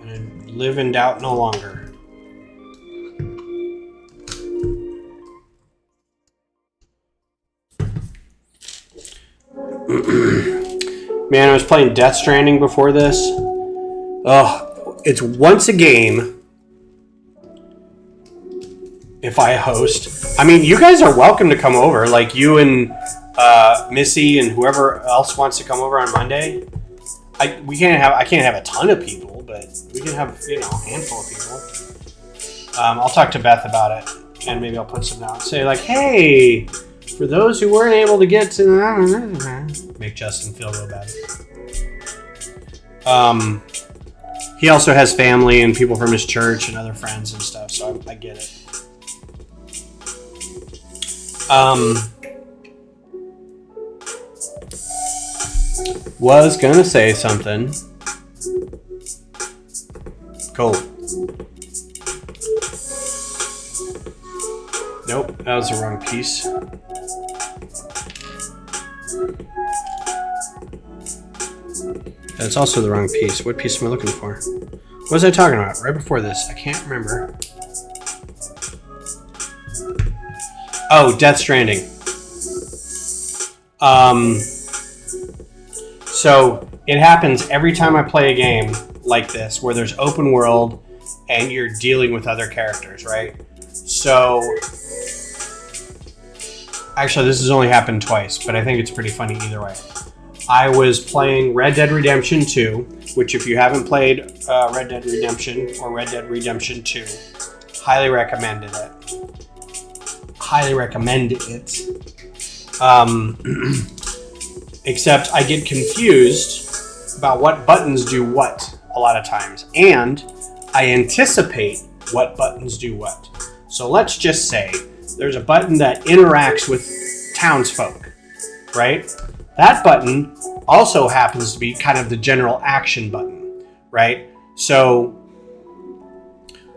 and I live in doubt no longer. Man, I was playing Death Stranding before this. Oh, it's once a game if I host. I mean, you guys are welcome to come over. Like you and Missy and whoever else wants to come over on Monday. I can't have a ton of people, but we can have a handful of people. I'll talk to Beth about it, and maybe I'll put some out. Say like, hey, for those who weren't able to get to make Justin feel real bad. He also has family and people from his church and other friends and stuff, so I get it. Was gonna say something. Cool. Nope, that was the wrong piece. That's also the wrong piece. What piece am I looking for? What was I talking about right before this? I can't remember. Oh, Death Stranding. So it happens every time I play a game like this where there's open world and you're dealing with other characters, right? So actually this has only happened twice, but I think it's pretty funny either way. I was playing Red Dead Redemption 2, which if you haven't played Red Dead Redemption or Red Dead Redemption 2, highly recommended it. Highly recommend it. Except I get confused about what buttons do what a lot of times. And I anticipate what buttons do what. So let's just say there's a button that interacts with townsfolk, right? That button also happens to be kind of the general action button, right? So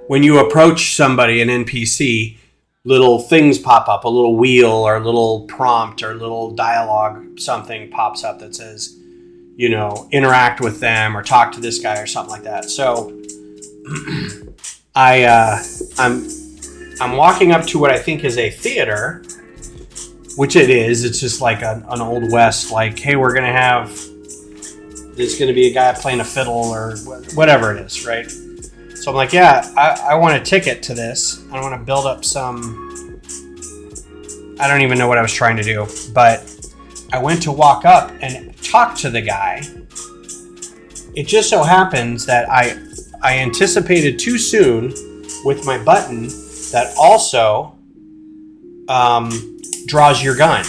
when you approach somebody, an NPC, little things pop up, a little wheel or a little prompt or a little dialogue, something pops up that says, you know, interact with them or talk to this guy or something like that. So I'm walking up to what I think is a theater, which it is. It's just like an old west, like, hey, there's going to be a guy playing a fiddle or whatever it is, right? So I'm like, yeah, I want a ticket to this. I want to build up some, I don't even know what I was trying to do, but I went to walk up and talk to the guy. It just so happens that I anticipated too soon with my button that also draws your gun.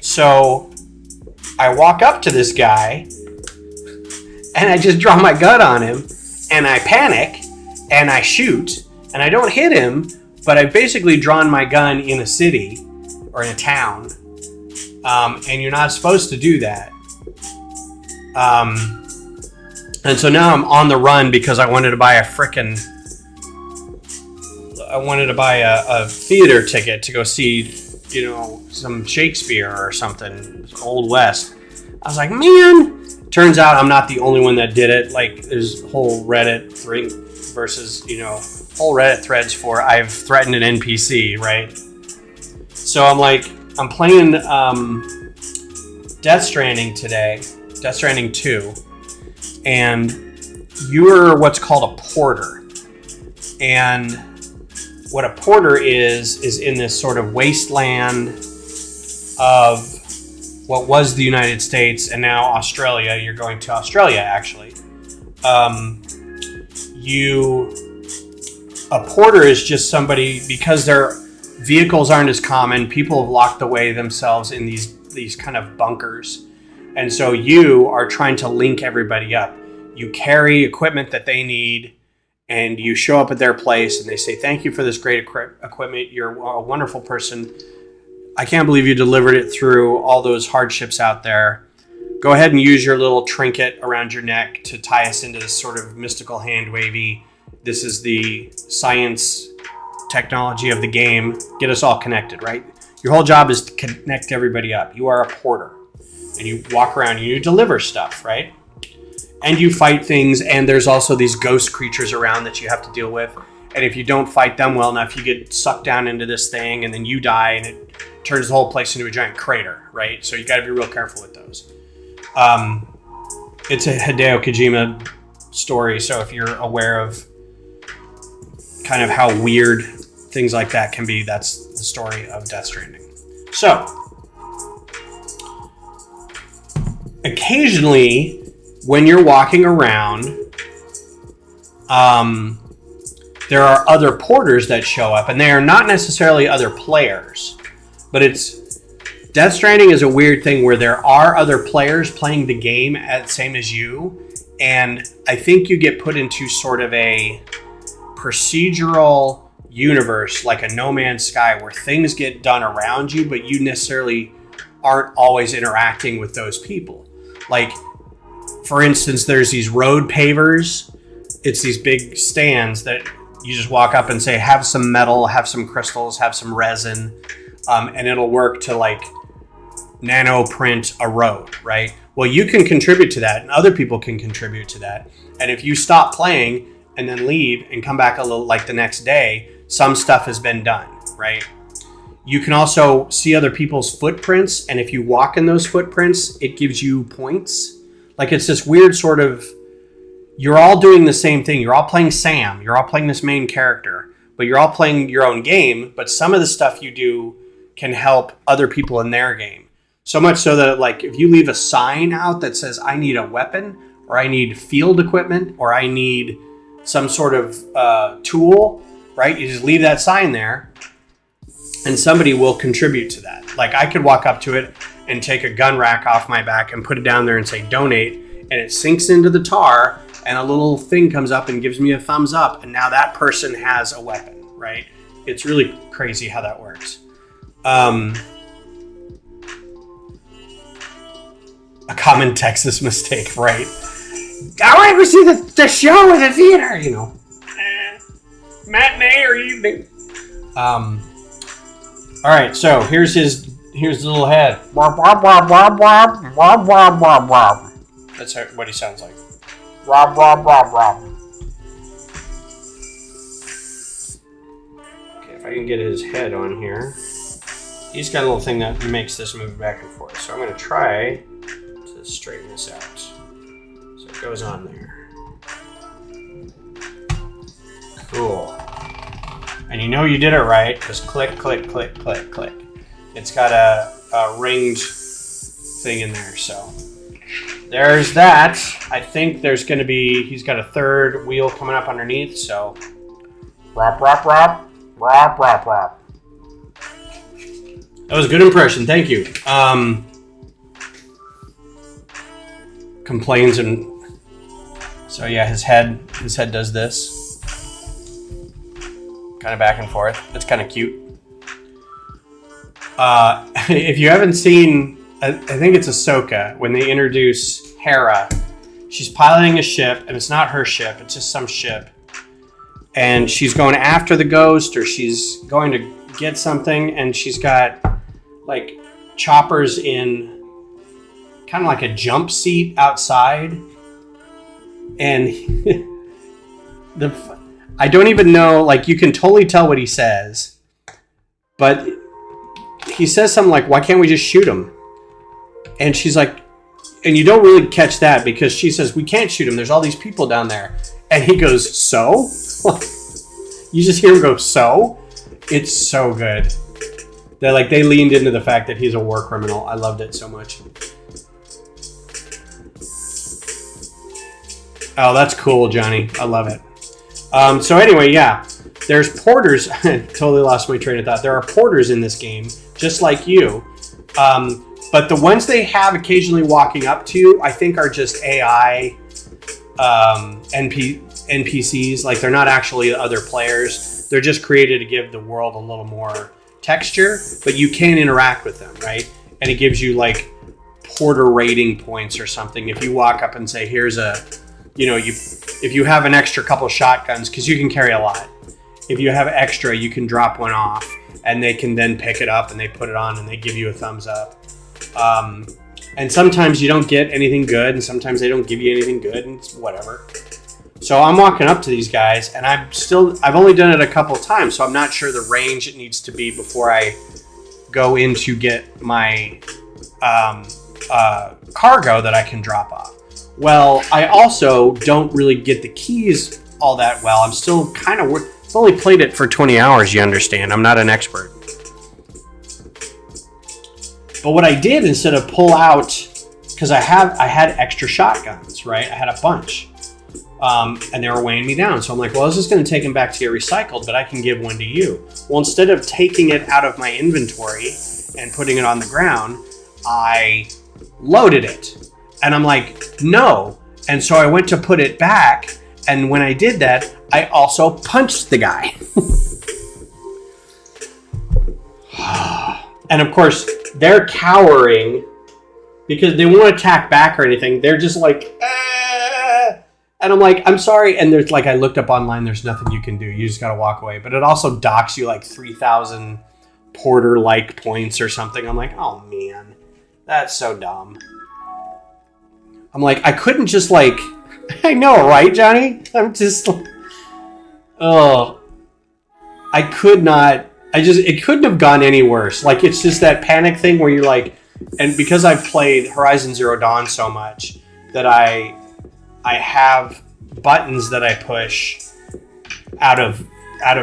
So I walk up to this guy and I just draw my gun on him and I panic and I shoot and I don't hit him, but I've basically drawn my gun in a city or in a town. And you're not supposed to do that. And so now I'm on the run because I wanted to buy a theater ticket to go see, you know, some Shakespeare or something, Old West. I was like, man, turns out I'm not the only one that did it. Like, there's whole Reddit whole Reddit threads for I've threatened an NPC, right? So I'm playing Death Stranding today, Death Stranding 2, and you're what's called a porter. And what a porter is in this sort of wasteland of what was the United States and now Australia. You're going to Australia, actually. A porter is just somebody, because their vehicles aren't as common, people have locked away themselves in these kind of bunkers. And so you are trying to link everybody up. You carry equipment that they need, and you show up at their place and they say, thank you for this great equipment. You're a wonderful person. I can't believe you delivered it through all those hardships out there. Go ahead and use your little trinket around your neck to tie us into this sort of mystical hand wavy. This is the science technology of the game. Get us all connected, right? Your whole job is to connect everybody up. You are a porter and you walk around and you deliver stuff, right? And you fight things, and there's also these ghost creatures around that you have to deal with. And if you don't fight them well enough, you get sucked down into this thing, and then you die, and it turns the whole place into a giant crater, right? So you got to be real careful with those. It's a Hideo Kojima story, so if you're aware of kind of how weird things like that can be, that's the story of Death Stranding. So, occasionally, when you're walking around, there are other porters that show up, and they are not necessarily other players, but Death Stranding is a weird thing where there are other players playing the game same as you, and I think you get put into sort of a procedural universe, like a No Man's Sky, where things get done around you, but you necessarily aren't always interacting with those people. Like, for instance, there's these road pavers. It's these big stands that you just walk up and say, have some metal, have some crystals, have some resin, and it'll work to like nano print a road, right? Well, you can contribute to that, and other people can contribute to that. And if you stop playing and then leave and come back a little like the next day, some stuff has been done, right? You can also see other people's footprints, and if you walk in those footprints, it gives you points. Like, it's this weird sort of, you're all doing the same thing. You're all playing Sam. You're all playing this main character, but you're all playing your own game. But some of the stuff you do can help other people in their game. So much so that, like, if you leave a sign out that says, I need a weapon, or I need field equipment, or I need some sort of tool, right? You just leave that sign there, and somebody will contribute to that. Like, I could walk up to it and take a gun rack off my back and put it down there and say donate, and it sinks into the tar, and a little thing comes up and gives me a thumbs up, and now that person has a weapon, right? It's really crazy how that works. A common Texas mistake, right? I want to go see the show in the theater, you know. Matinee or evening. All right, so here's the little head. That's what he sounds like. Okay, if I can get his head on here. He's got a little thing that makes this move back and forth. So I'm going to try to straighten this out. So it goes on there. Cool. And you know you did it right, because click, click, click, click, click. It's got a ringed thing in there, so there's that. I think there's going to be, he's got a third wheel coming up underneath, so rop, rop, rop, rop, rop, rop. That was a good impression, thank you. Complains and, so yeah, his head does this. Kind of back and forth. It's kind of cute. If you haven't seen, I think it's Ahsoka, when they introduce Hera, she's piloting a ship, and it's not her ship, it's just some ship. And she's going after the ghost, or she's going to get something, and she's got like choppers in kind of like a jump seat outside. And I don't even know, like, you can totally tell what he says, but he says something like, why can't we just shoot him? And she's like, and you don't really catch that, because she says, we can't shoot him, there's all these people down there. And he goes, so? You just hear him go, so? It's so good. They leaned into the fact that he's a war criminal. I loved it so much. Oh, that's cool, Johnny. I love it. So anyway, yeah, there's porters. I totally lost my train of thought. There are porters in this game, just like you. But the ones they have occasionally walking up to you, I think are just AI NPCs. Like, they're not actually other players. They're just created to give the world a little more texture, but you can interact with them, right? And it gives you like porter rating points or something. If you walk up and say, here's a, if you have an extra couple shotguns, because you can carry a lot. If you have extra, you can drop one off, and they can then pick it up and they put it on and they give you a thumbs up. And sometimes you don't get anything good, and sometimes they don't give you anything good, and it's whatever. So I'm walking up to these guys, and I've only done it a couple times, so I'm not sure the range it needs to be before I go in to get my cargo that I can drop off. Well, I also don't really get the keys all that well. I'm still kind of I've only played it for 20 hours, you understand. I'm not an expert. But what I did, instead of pull out, because I had extra shotguns, right? I had a bunch. And they were weighing me down. So I'm like, well, I was just going to take them back to get recycled, but I can give one to you. Well, instead of taking it out of my inventory and putting it on the ground, I loaded it. And I'm like, no. And so I went to put it back. And when I did that, I also punched the guy. And of course, they're cowering because they won't attack back or anything. They're just like, ah. And I'm like, I'm sorry. And there's like, I looked up online, there's nothing you can do. You just got to walk away. But it also docks you like 3,000 Porter-like points or something. I'm like, oh man, that's so dumb. I'm like, I couldn't just like, I know, right, Johnny? I'm just, oh, I could not, it couldn't have gone any worse. Like, it's just that panic thing where you're like, and because I've played Horizon Zero Dawn so much that I have buttons that I push out of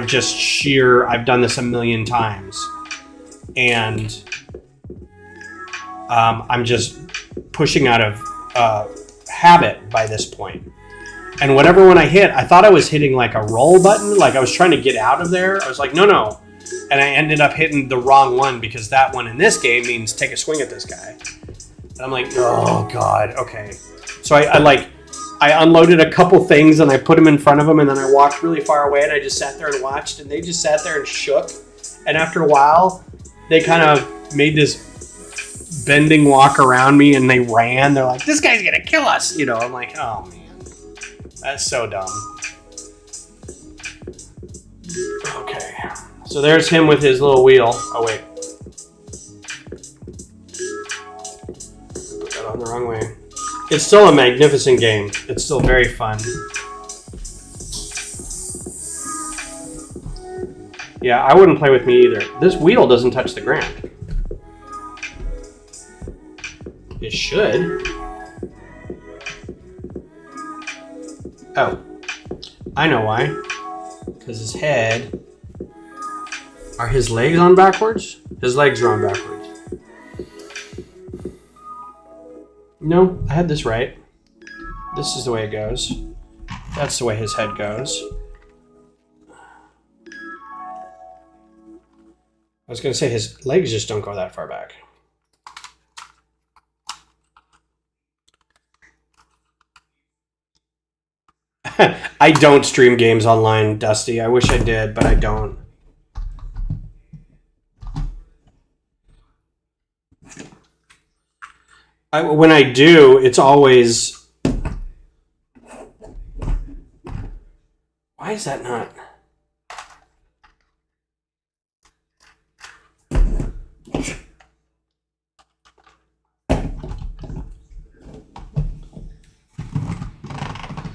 just sheer, I've done this a million times. And I'm just pushing out of habit by this point. And whatever one I hit, I thought I was hitting like a roll button. Like I was trying to get out of there. I was like, no. And I ended up hitting the wrong one because that one in this game means take a swing at this guy. And I'm like, oh God, okay. So I I unloaded a couple things and I put them in front of them, and then I walked really far away and I just sat there and watched, and they just sat there and shook. And after a while, they kind of made this bending walk around me and they ran. They're like, "This guy's gonna kill us," you know. I'm like, "Oh man, that's so dumb." Okay, so there's him with his little wheel. Oh wait, put that on the wrong way. It's still a magnificent game. It's still very fun. Yeah, I wouldn't play with me either. This wheel doesn't touch the ground. It should. Oh, I know why. Because his head... Are his legs on backwards? His legs are on backwards. No, I had this right. This is the way it goes. That's the way his head goes. I was going to say his legs just don't go that far back. I don't stream games online, Dusty. I wish I did, but I don't. When I do, it's always... Why is that not...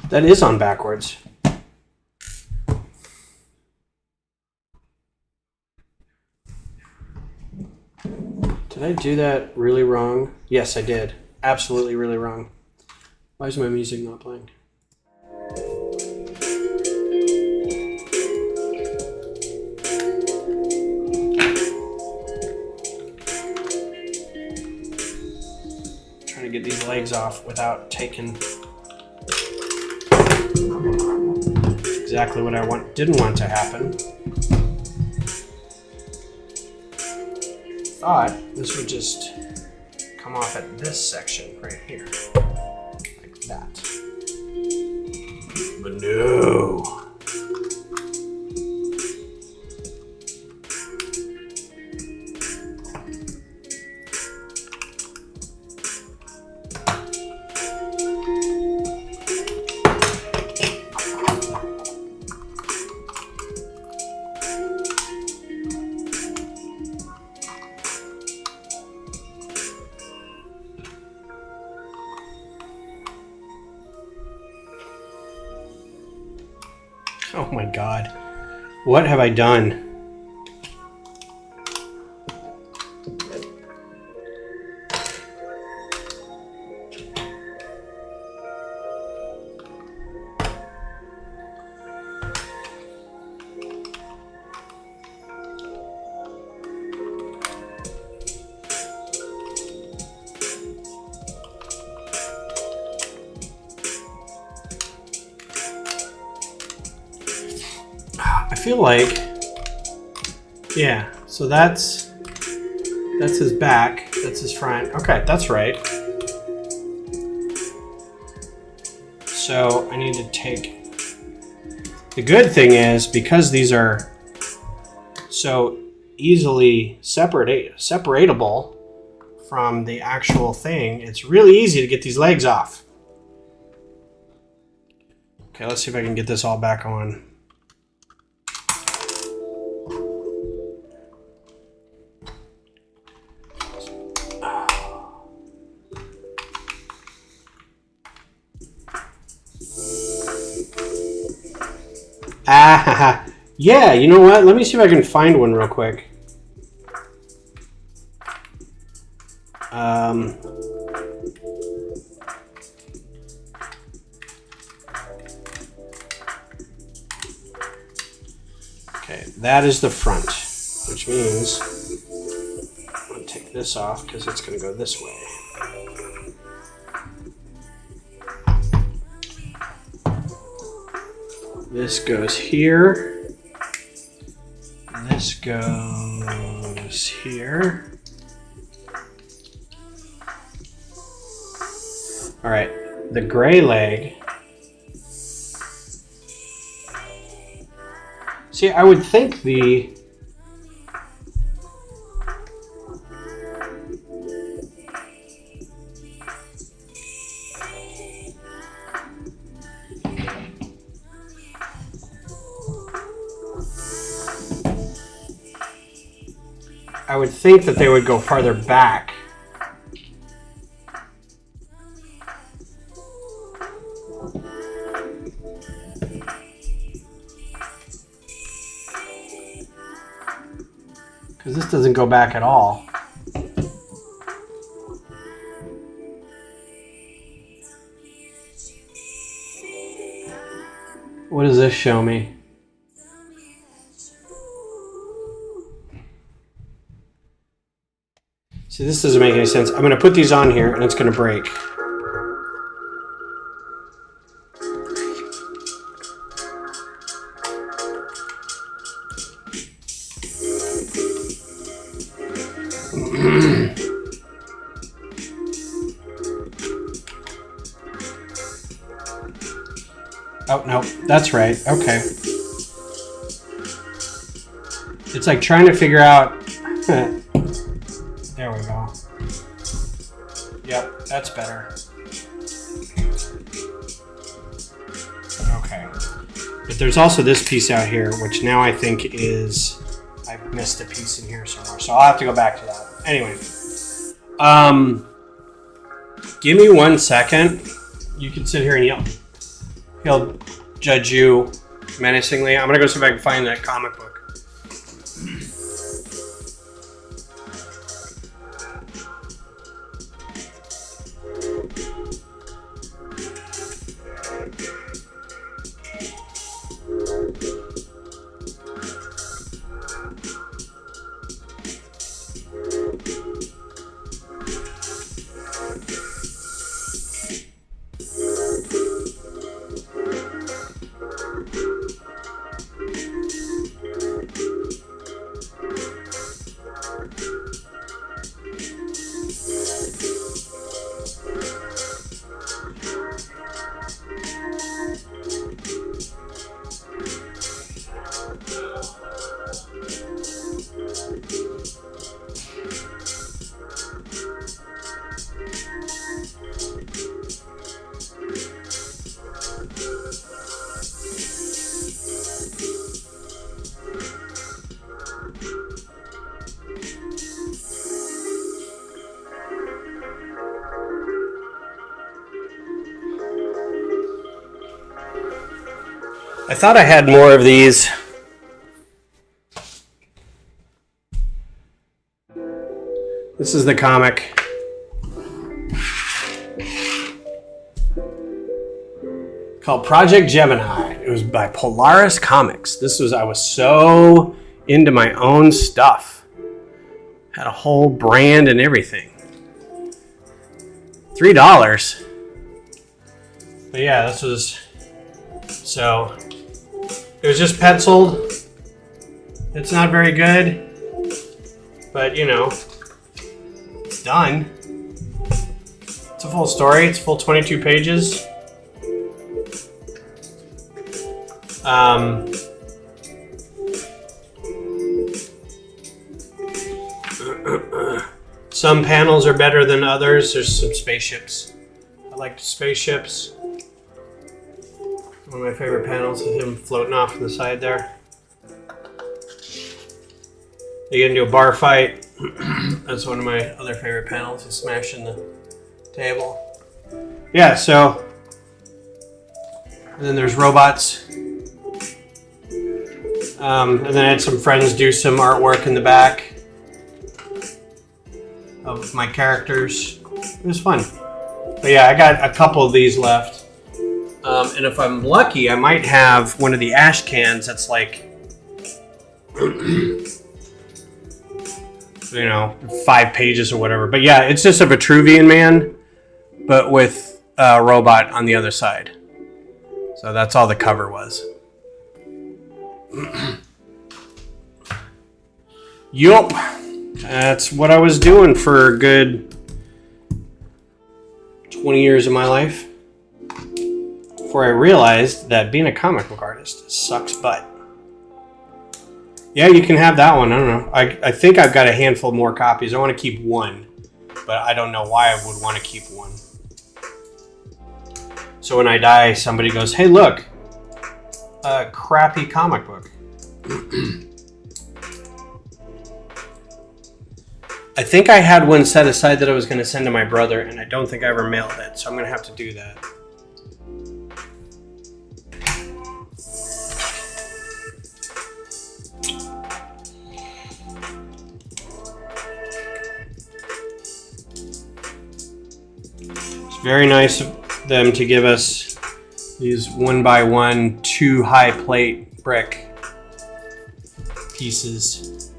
That is on backwards. Did I do that really wrong? Yes, I did. Absolutely really wrong. Why is my music not playing? Trying to get these legs off without taking... Exactly what I didn't want to happen. Thought this would just come off at this section right here, like that. But no. Oh my God. What have I done? I feel like, yeah, so that's his back, that's his front. Okay, that's right. So I need to take, the good thing is because these are so easily separatable from the actual thing, it's really easy to get these legs off. Okay, let's see if I can get this all back on. Ah, yeah, you know what? Let me see if I can find one real quick. Okay, that is the front, which means I'm going to take this off because it's going to go this way. This goes here. This goes here. All right, the gray leg See, I would think the... I would think that they would go farther back. Because this doesn't go back at all. What does this show me? See, this doesn't make any sense. I'm going to put these on here and it's going to break. Oh, no, that's right. Okay. It's like trying to figure out... There we go. Yep, that's better. Okay. But there's also this piece out here, which now I think is... I missed a piece in here somewhere, so I'll have to go back to that. Anyway. Give me 1 second. You can sit here and yell. He'll judge you menacingly. I'm gonna go see if I can find that comic book. I thought I had more of these. This is the comic. Called Project Gemini. It was by Polaris Comics. I was so into my own stuff. Had a whole brand and everything. $3. But yeah, this was... So... It was just penciled. It's not very good. But, you know, it's done. It's a full story. It's full 22 pages. Some panels are better than others. There's some spaceships. I liked spaceships. One of my favorite panels is him floating off to the side there. They get into a bar fight. That's one of my other favorite panels. He's smashing the table. Yeah, so... And then there's robots. And then I had some friends do some artwork in the back of my characters. It was fun. But yeah, I got a couple of these left. And if I'm lucky, I might have one of the ash cans that's like, you know, 5 pages or whatever. But yeah, it's just a Vitruvian man, but with a robot on the other side. So that's all the cover was. Yup. That's what I was doing for a good 20 years of my life. Before I realized that being a comic book artist sucks butt. Yeah, you can have that one. I don't know. I think I've got a handful more copies. I want to keep one, but I don't know why I would want to keep one. So when I die, somebody goes, hey, look, a crappy comic book. I think I had one set aside that I was going to send to my brother, and I don't think I ever mailed it, so I'm going to have to do that. It's very nice of them to give us these 1x1 2 high plate brick pieces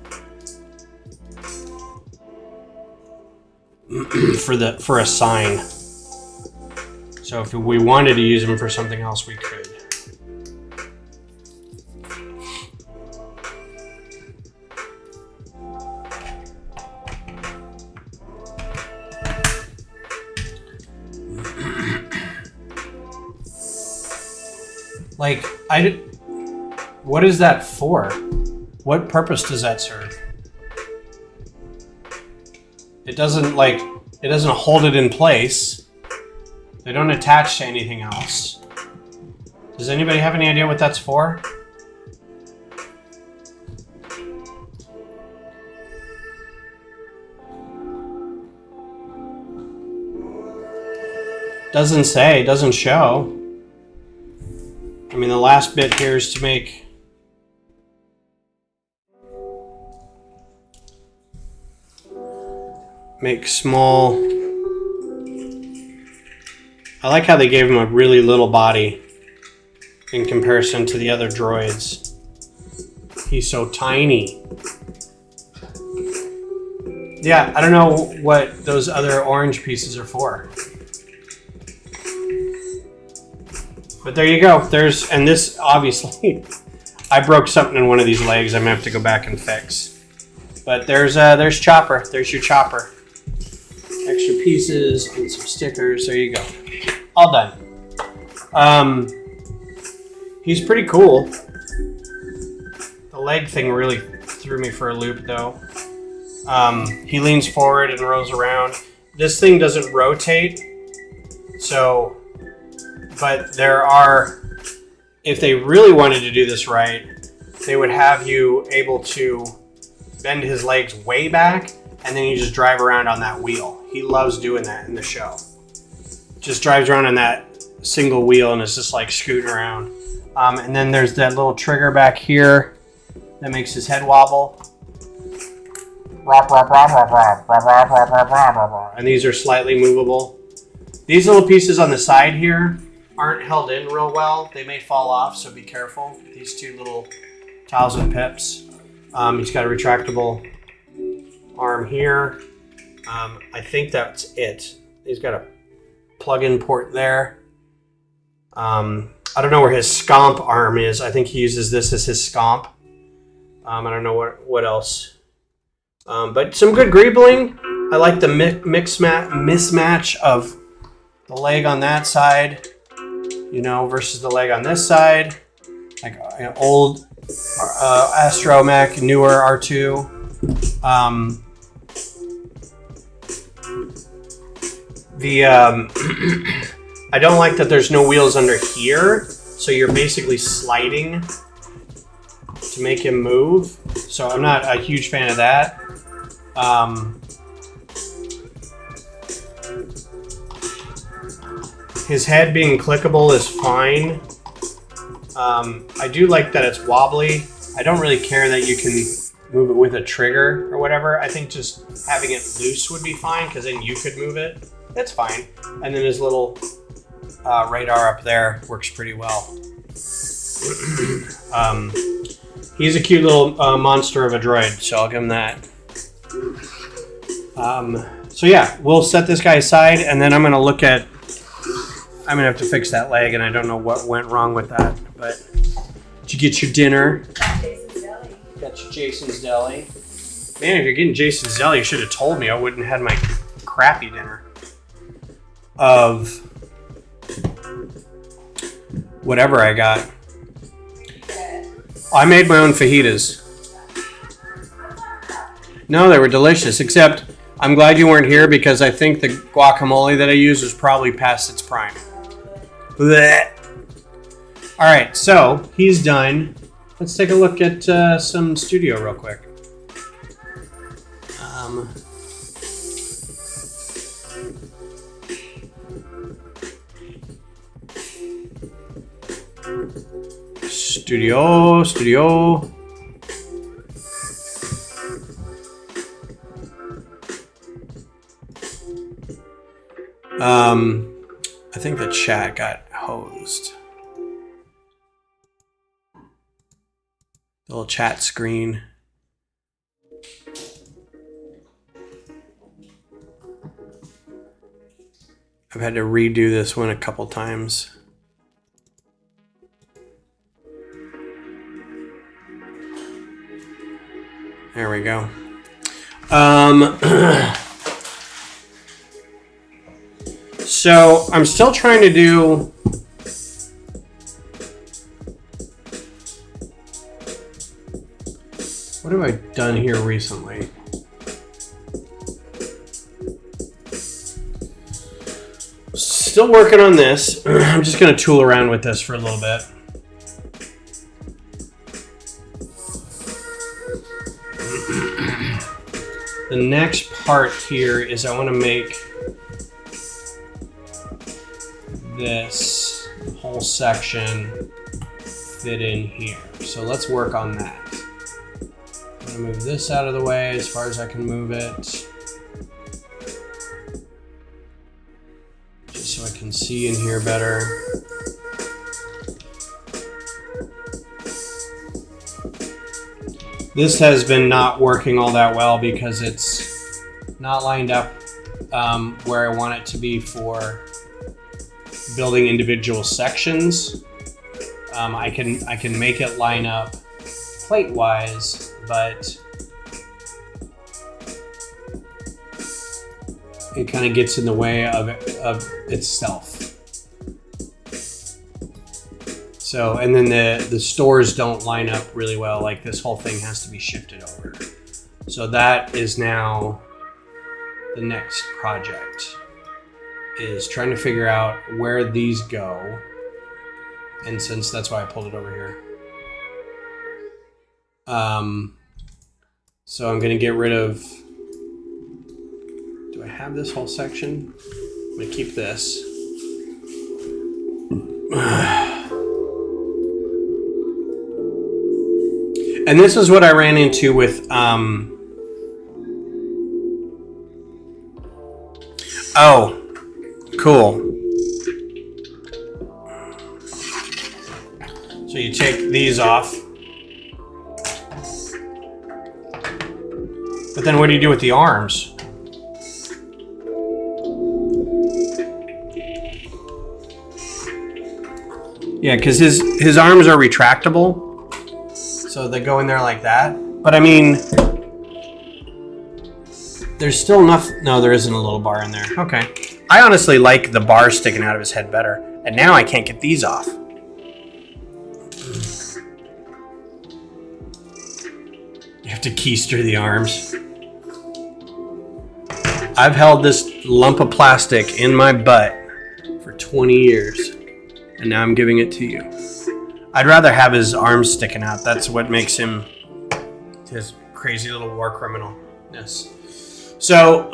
for a sign. So if we wanted to use them for something else, we could. Like, what is that for? What purpose does that serve? It doesn't hold it in place. They don't attach to anything else. Does anybody have any idea what that's for? Doesn't say, doesn't show. I mean, the last bit here is to make small. I like how they gave him a really little body in comparison to the other droids. He's so tiny. Yeah, I don't know what those other orange pieces are for. But there you go. And this, obviously, I broke something in one of these legs I'm going to have to go back and fix. But there's Chopper. There's your Chopper. Extra pieces and some stickers. There you go. All done. He's pretty cool. The leg thing really threw me for a loop, though. He leans forward and rolls around. This thing doesn't rotate, so... But there are, if they really wanted to do this right, they would have you able to bend his legs way back, and then you just drive around on that wheel. He loves doing that in the show. Just drives around on that single wheel and is just like scooting around. And then there's that little trigger back here that makes his head wobble. And these are slightly movable. These little pieces on the side here aren't held in real well. They may fall off, so be careful. These two little tiles and pips. He's got a retractable arm here. I think that's it. He's got a plug-in port there. I don't know where his scomp arm is. I think he uses this as his scomp. I don't know what else. But some good greebling. I like the mismatch of the leg on that side, versus the leg on this side. Like an old Astromech, newer R2. I don't like that there's no wheels under here, so you're basically sliding to make him move. So I'm not a huge fan of that. His head being clickable is fine. I do like that it's wobbly. I don't really care that you can move it with a trigger or whatever. I think just having it loose would be fine, because then you could move it. That's fine. And then his little radar up there works pretty well. He's a cute little monster of a droid, so I'll give him that. So yeah, we'll set this guy aside, and then I'm going to look at... I'm going to have to fix that leg, and I don't know what went wrong with that. But did you get your dinner? Jason's Deli. Got your Jason's Deli. Man, if you're getting Jason's Deli, you should have told me. I wouldn't have had my crappy dinner of whatever I got. I made my own fajitas. No, they were delicious, except I'm glad you weren't here because I think the guacamole that I used was probably past its prime. Blech. All right, so he's done. Let's take a look at some studio real quick. Studio. I think the chat got hosed. The little chat screen. I've had to redo this one a couple times. There we go. So I'm still trying to do what have I done here recently? Still working on this. I'm just going to tool around with this for a little bit. The next part here is I want to make this whole section fit in here. So let's work on that. I'm going to move this out of the way as far as I can move it. Just so I can see in here better. This has been not working all that well because it's not lined up where I want it to be for building individual sections. I can make it line up plate wise, but it kind of gets in the way of itself. So, and then the stores don't line up really well. Like this whole thing has to be shifted over. So that is now the next project, is trying to figure out where these go. And since that's why I pulled it over here. So I'm gonna get rid of, do I have this whole section? I'm gonna keep this. And this is what I ran into with, oh, cool. So you take these off. But then what do you do with the arms? Yeah, because his arms are retractable. So they go in there like that. But I mean, there's still enough. No, there isn't a little bar in there. Okay. I honestly like the bar sticking out of his head better. And now I can't get these off. You have to keister the arms. I've held this lump of plastic in my butt for 20 years. And now I'm giving it to you. I'd rather have his arms sticking out. That's what makes him his crazy little war criminalness. So,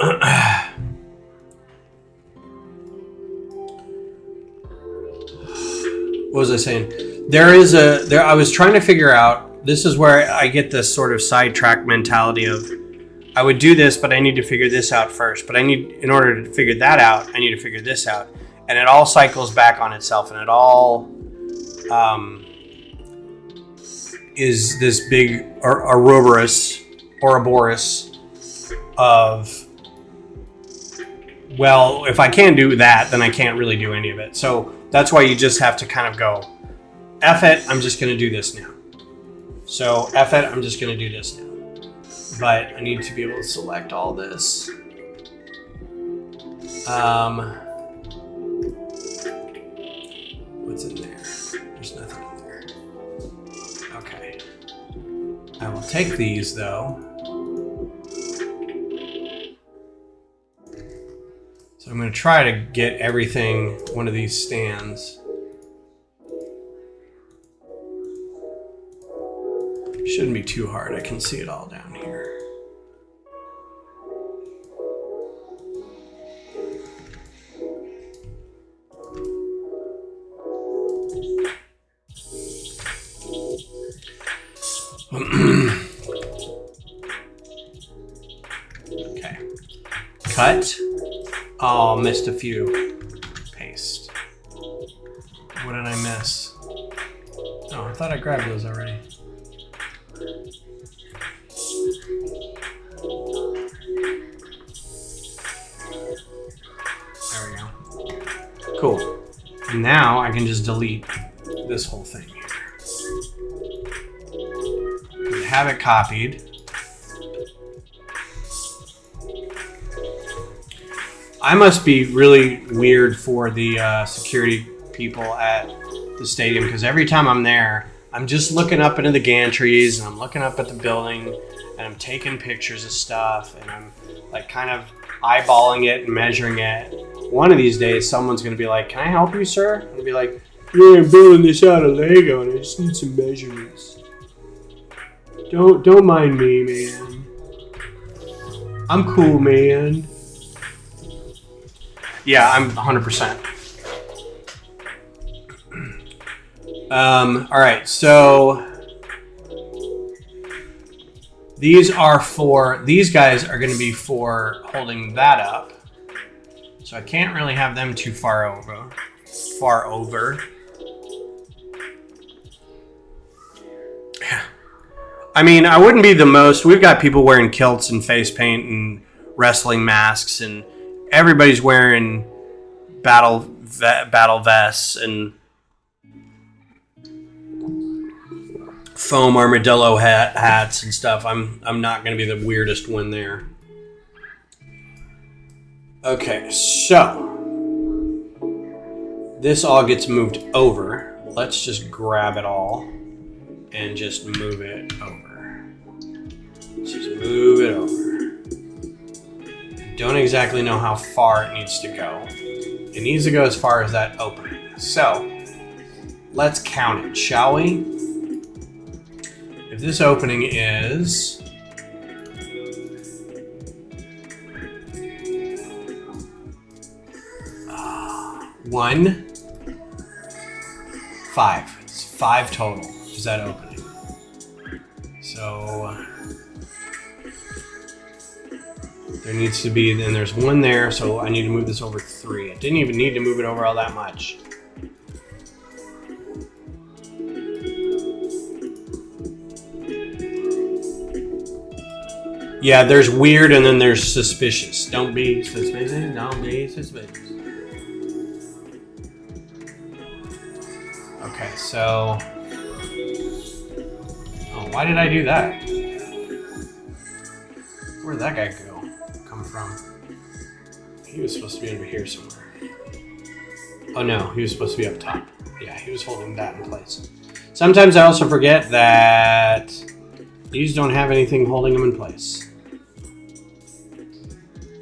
what was I saying? I was trying to figure out, this is where I get this sort of sidetrack mentality of, I would do this, but I need to figure this out first. But in order to figure that out, I need to figure this out. And it all cycles back on itself, and it all is this big Ouroboros of, well, if I can't do that, then I can't really do any of it. So that's why you just have to kind of go, F it, I'm just going to do this now. So F it, I'm just going to do this now. But I need to be able to select all this. What's in there? There's nothing in there. Okay. I will take these though. So I'm going to try to get everything, one of these stands. Shouldn't be too hard. I can see it all down here. Okay. Cut. Oh, missed a few. Paste. What did I miss? Oh, I thought I grabbed those already. There we go. Cool. And now I can just delete this whole thing here. Have it copied. I must be really weird for the security people at the stadium, because every time I'm there, I'm just looking up into the gantries and I'm looking up at the building and I'm taking pictures of stuff and I'm like kind of eyeballing it and measuring it. One of these days, someone's going to be like, "Can I help you, sir?" And I'll be like, "Yeah, I'm building this out of Lego and I just need some measurements. Don't mind me, man. I'm cool, man." Yeah, I'm 100%. All right, so these guys are going to be for holding that up. So I can't really have them too far over. I mean, I wouldn't be the most. We've got people wearing kilts and face paint and wrestling masks, and everybody's wearing battle vests and foam armadillo hats and stuff. I'm not going to be the weirdest one there. Okay, so this all gets moved over. Let's just grab it all and just move it over. Just move it over. Don't exactly know how far it needs to go. It needs to go as far as that opening. So let's count it, shall we? If this opening is 1, 5. It's 5 total. Is that opening? So there needs to be, and there's 1 there, so I need to move this over 3. I didn't even need to move it over all that much. Yeah, there's weird and then there's suspicious. Don't be suspicious. Don't be suspicious. Okay, so... Oh, why did I do that? Where'd that guy come from? He was supposed to be over here somewhere. Oh no, he was supposed to be up top. Yeah, he was holding that in place. Sometimes I also forget that these don't have anything holding them in place.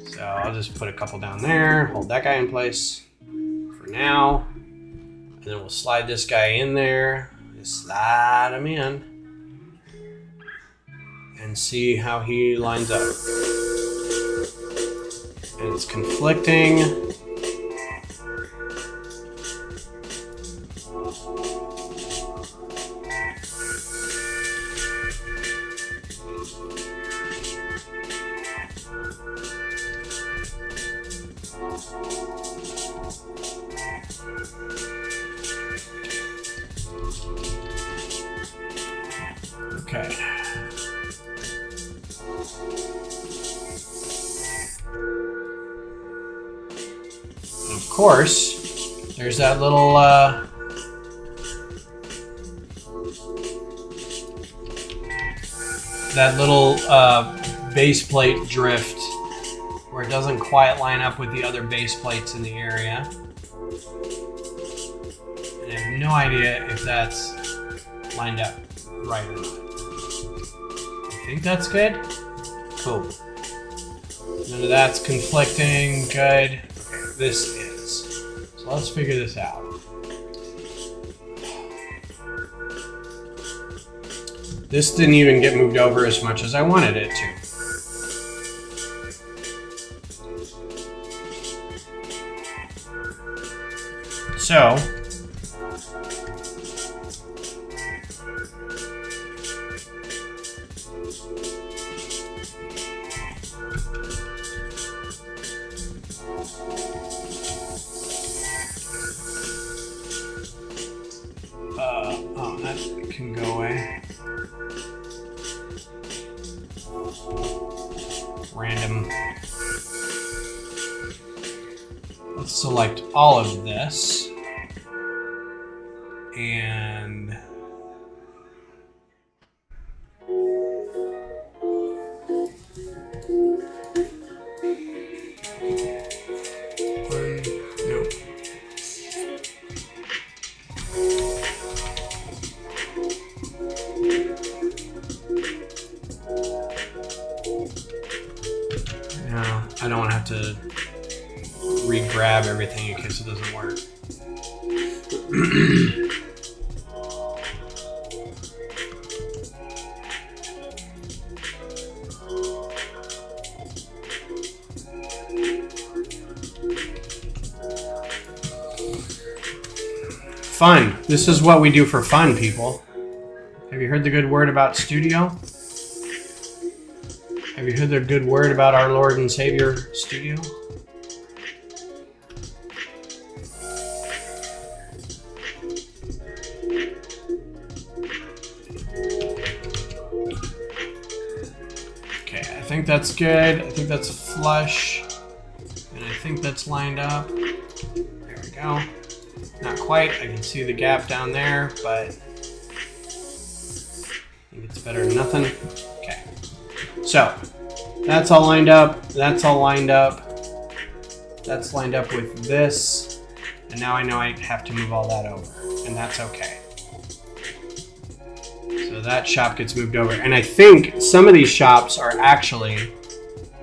So I'll just put a couple down there, hold that guy in place for now. And then we'll slide this guy in there. Just slide him in. And see how he lines up. And it's conflicting. Okay. And of course, there's that little base plate drift where it doesn't quite line up with the other base plates in the area. And I have no idea if that's lined up right or not. I think that's good. Cool. None of that's conflicting. Good. Okay. this is. So let's figure this out. This didn't even get moved over as much as I wanted it to. So, oh, that can go away. Random. Let's select all of this. And nope. No, I don't want to have to re-grab everything in case it doesn't work. Fun. This is what we do for fun, people. Have you heard the good word about Studio? Have you heard the good word about our Lord and Savior, Studio? Okay, I think that's good. I think that's flush. And I think that's lined up. There we go. Not quite. I can see the gap down there, but I think it's better than nothing. Okay. So, that's all lined up. That's all lined up. That's lined up with this. And now I know I have to move all that over. And that's okay. So that shop gets moved over. And I think some of these shops are actually...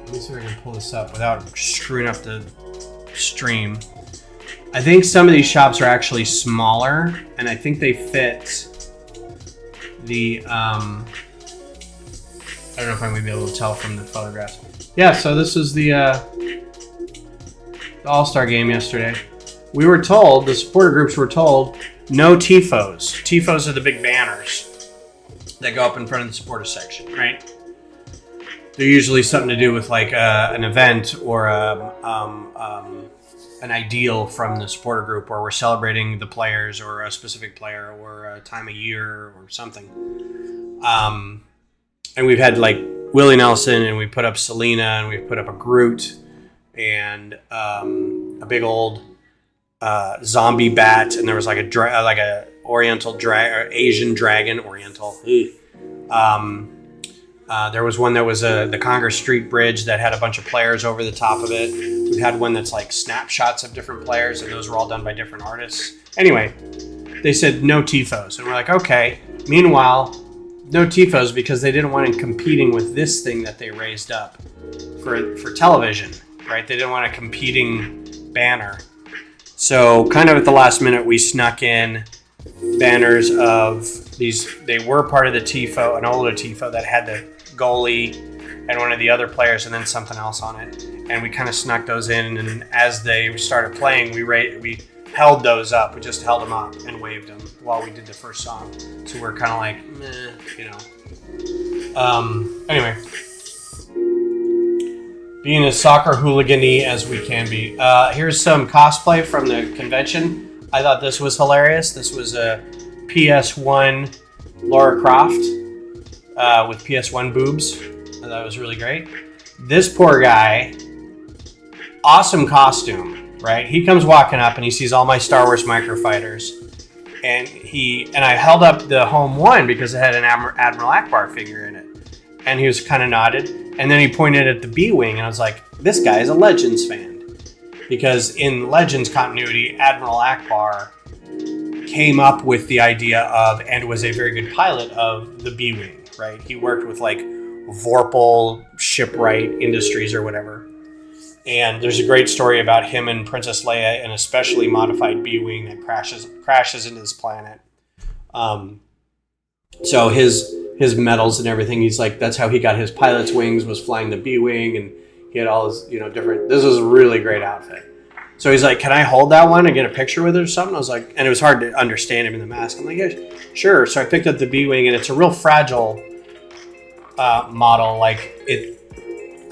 Let me see if I can pull this up without screwing up the stream. I think some of these shops are actually smaller, and I think they fit the, I don't know if I'm going to be able to tell from the photographs. Yeah, so this is the All-Star game yesterday. We were told, the supporter groups were told, no TIFOs. TIFOs are the big banners that go up in front of the supporter section, right? They're usually something to do with like an event or an ideal from the supporter group where we're celebrating the players or a specific player or a time of year or something. And we've had like Willie Nelson, and we put up Selena, and we put up a Groot and a big old zombie bat, and there was like a oriental or Asian dragon, oriental. There was one that was the Congress Street Bridge that had a bunch of players over the top of it. We've had one that's like snapshots of different players, and those were all done by different artists. Anyway, they said no TIFOs, and we're like, okay. Meanwhile, no TIFOs because they didn't want it competing with this thing that they raised up for television, right? They didn't want a competing banner. So kind of at the last minute, we snuck in banners of these. They were part of the TIFO, an older TIFO that had the goalie and one of the other players and then something else on it. And we kind of snuck those in, and as they started playing, we held those up. We just held them up and waved them while we did the first song. So we're kind of like, meh, you know. Anyway, being as soccer hooligan-y as we can be. Here's some cosplay from the convention. I thought this was hilarious. This was a PS1 Lara Croft with PS1 boobs. I thought it was really great. This poor guy, awesome costume, right? He comes walking up and he sees all my Star Wars microfighters. And I held up the home one because it had an Admiral Akbar figure in it. And he was kind of nodded. And then he pointed at the B-Wing, and I was like, this guy is a Legends fan. Because in Legends continuity, Admiral Akbar came up with the idea of, and was a very good pilot of, the B-Wing, right? He worked with like Vorpal Shipwright Industries or whatever. And there's a great story about him and Princess Leia in a specially modified B-wing that crashes into this planet. So his medals and everything, he's like, that's how he got his pilot's wings, was flying the B-wing, and he had all his, different. This was a really great outfit. So he's like, can I hold that one and get a picture with it or something? I was like, and it was hard to understand him in the mask. I'm like, yeah, sure. So I picked up the B-wing, and it's a real fragile model. Like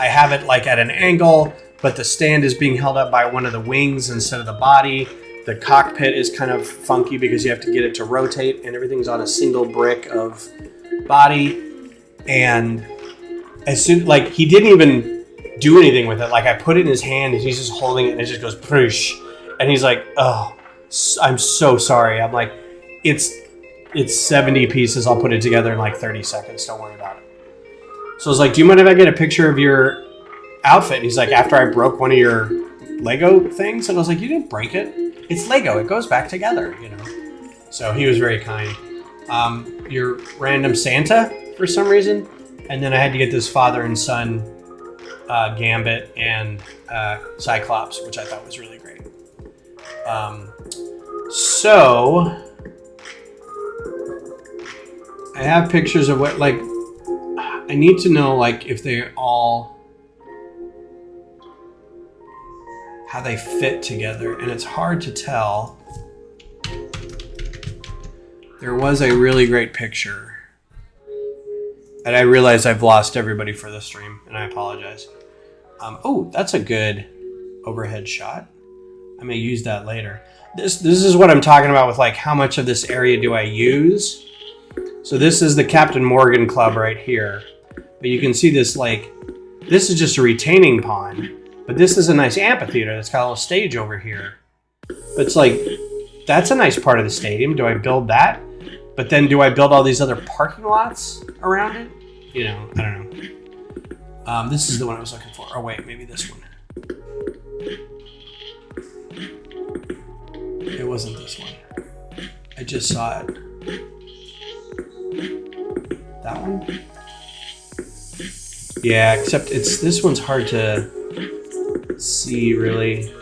I have it like at an angle, but the stand is being held up by one of the wings instead of the body. The cockpit is kind of funky because you have to get it to rotate, and everything's on a single brick of body. And as soon, like, he didn't even do anything with it. Like, I put it in his hand and he's just holding it and it just goes proosh. And he's like, oh, I'm so sorry. I'm like, it's 70 pieces. I'll put it together in like 30 seconds. Don't worry about it. So I was like, do you mind if I get a picture of your outfit? And he's like, after I broke one of your Lego things? And I was like, you didn't break it. It's Lego. It goes back together, So he was very kind. Your random Santa for some reason. And then I had to get this father and son Gambit and Cyclops, which I thought was really great. So I have pictures of what, like, I need to know, like, if they all, how they fit together, and it's hard to tell. There was a really great picture, and I realize I've lost everybody for the stream, and I apologize. Oh, that's a good overhead shot. I may use that later. This is what I'm talking about with, like, how much of this area do I use? So this is the Captain Morgan Club right here. But you can see this, like, this is just a retaining pond. But this is a nice amphitheater that's got a little stage over here. But it's like, that's a nice part of the stadium. Do I build that? But then do I build all these other parking lots around it? I don't know. This is the one I was looking for. Oh, wait, maybe this one. It wasn't this one. I just saw it. That one? Yeah, except this one's hard to see, really.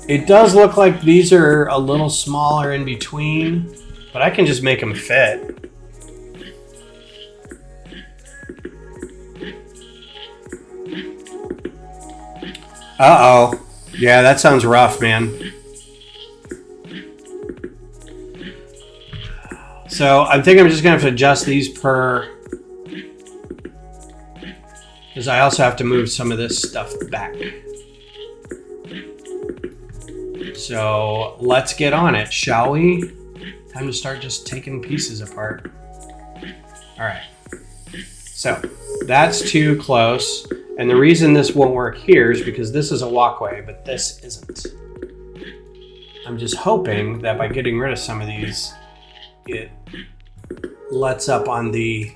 It does look like these are a little smaller in between, but I can just make them fit. Uh-oh. Yeah, that sounds rough, man. So I think I'm just going to have to adjust these per... because I also have to move some of this stuff back. So let's get on it, shall we? Time to start just taking pieces apart. All right. So that's too close. And the reason this won't work here is because this is a walkway, but this isn't. I'm just hoping that by getting rid of some of these, it lets up on the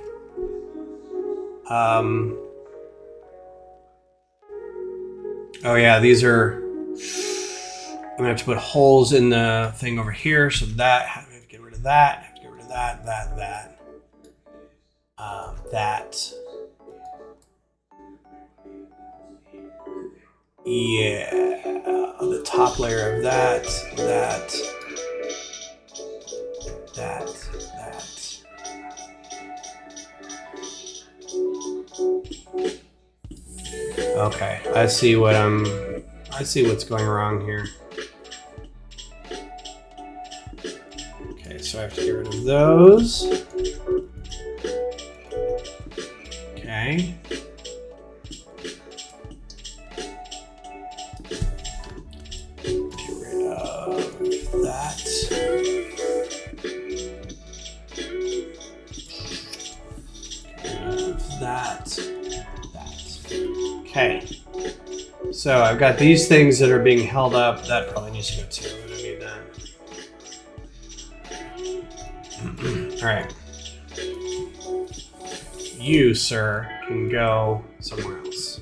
oh yeah, these are, I'm gonna have to put holes in the thing over here, so that I have to get rid of that, I have to get rid of that, that. Yeah, the top layer of that. Okay, I see what's going wrong here. Okay, so I have to get rid of those. Okay. Get rid of that. Get rid of that. Okay. So I've got these things that are being held up. That probably needs to go too. I don't need that. All right. You, sir, can go somewhere else.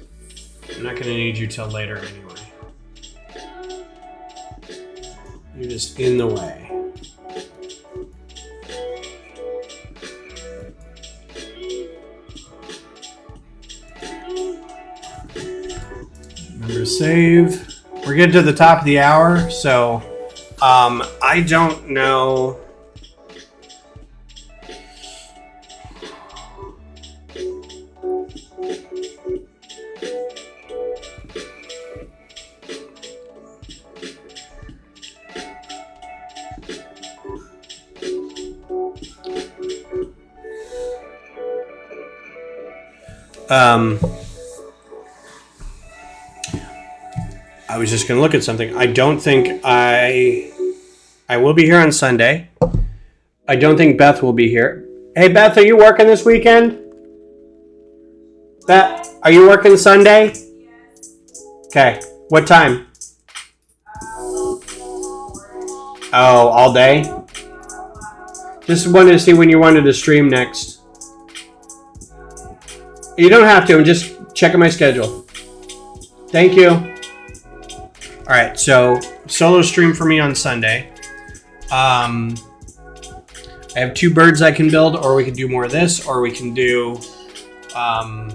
I'm not going to need you till later anyway. You're just in the way. save. We're getting to the top of the hour, so I don't know. I was just going to look at something. I don't think I will be here on Sunday. I don't think Beth will be here. Hey, Beth, are you working this weekend? Beth, are you working Sunday? Okay. What time? Oh, all day? Just wanted to see when you wanted to stream next. You don't have to. I'm just checking my schedule. Thank you. All right, so solo stream for me on Sunday. I have 2 birds I can build, or we can do more of this, or we can do. Oh,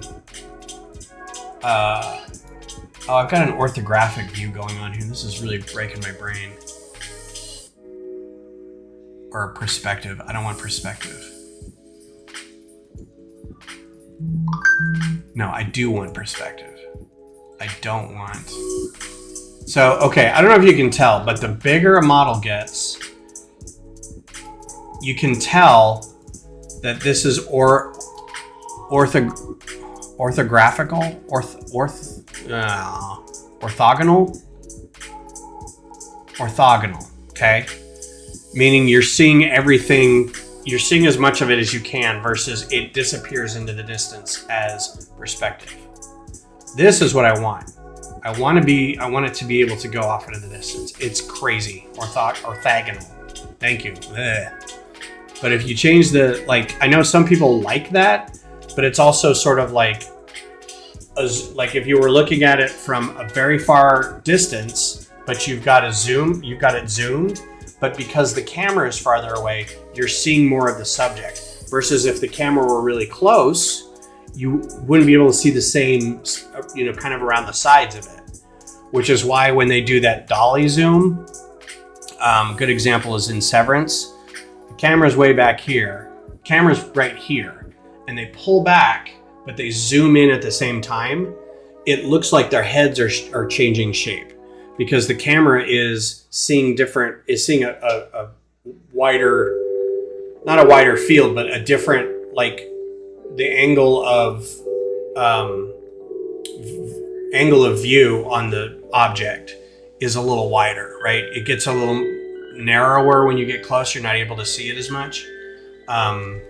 I've got an orthographic view going on here. This is really breaking my brain. Or a perspective. I don't want perspective. No, I do want perspective. I don't want. So, okay, I don't know if you can tell, but the bigger a model gets, you can tell that this is orthogonal, okay? Meaning you're seeing everything, you're seeing as much of it as you can versus it disappears into the distance as perspective. This is what I want. I want it to be able to go off into the distance. It's crazy. Orthogonal. Thank you. Ugh. But if you change the, like, I know some people like that, but it's also sort of like if you were looking at it from a very far distance, but you've got it zoomed, but because the camera is farther away, you're seeing more of the subject. Versus if the camera were really close, you wouldn't be able to see the same, kind of around the sides of it. Which is why when they do that dolly zoom, good example is in Severance. The camera's way back here, camera's right here, and they pull back, but they zoom in at the same time. It looks like their heads are changing shape because the camera is seeing a wider, not a wider field, but a different, like, the angle of view on the object is a little wider, right? It gets a little narrower when you get close. You're not able to see it as much. But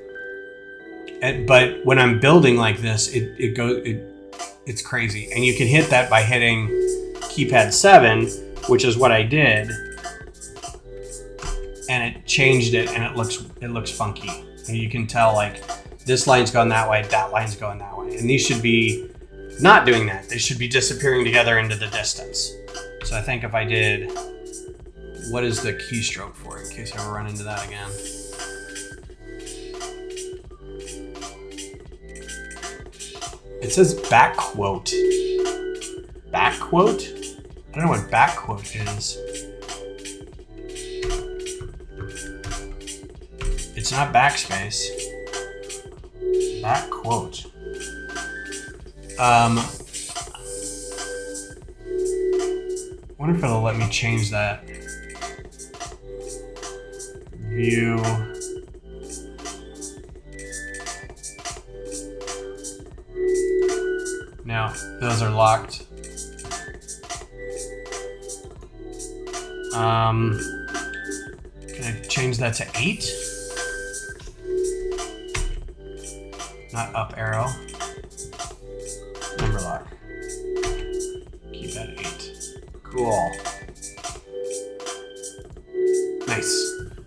when I'm building like this, it's crazy. And you can hit that by hitting keypad 7, which is what I did. And it changed it, and it looks funky. And you can tell, like, this line's going that way, that line's going that way. And these should be not doing that. They should be disappearing together into the distance. So I think if I did, what is the keystroke for, in case I ever run into that again? It says back quote. Back quote? I don't know what back quote is. It's not backspace. Back quote. I wonder if it'll let me change that. View. No, those are locked. Can I change that to 8? Not up arrow. Number lock. Keep that 8. Cool. Nice.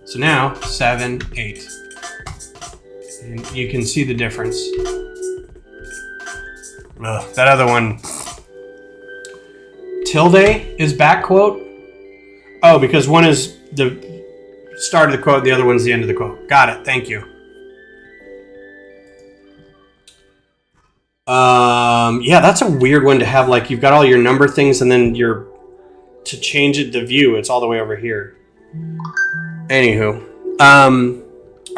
So now 7, 8. And you can see the difference. Ugh, that other one. Tilde is back quote. Oh, because one is the start of the quote, the other one's the end of the quote. Got it. Thank you. Yeah, that's a weird one to have. Like, you've got all your number things, and then to change it, the view, it's all the way over here. Anywho.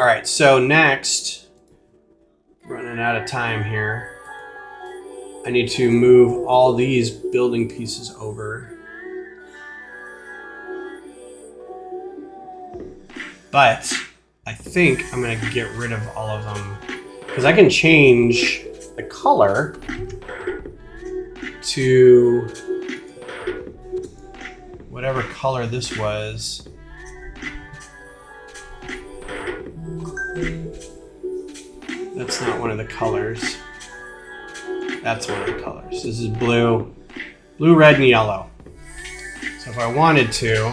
All right, so next, running out of time here. I need to move all these building pieces over. But I think I'm going to get rid of all of them because I can change the color to whatever color this was. That's not one of the colors. That's one of the colors. This is blue, red, and yellow. So if I wanted to,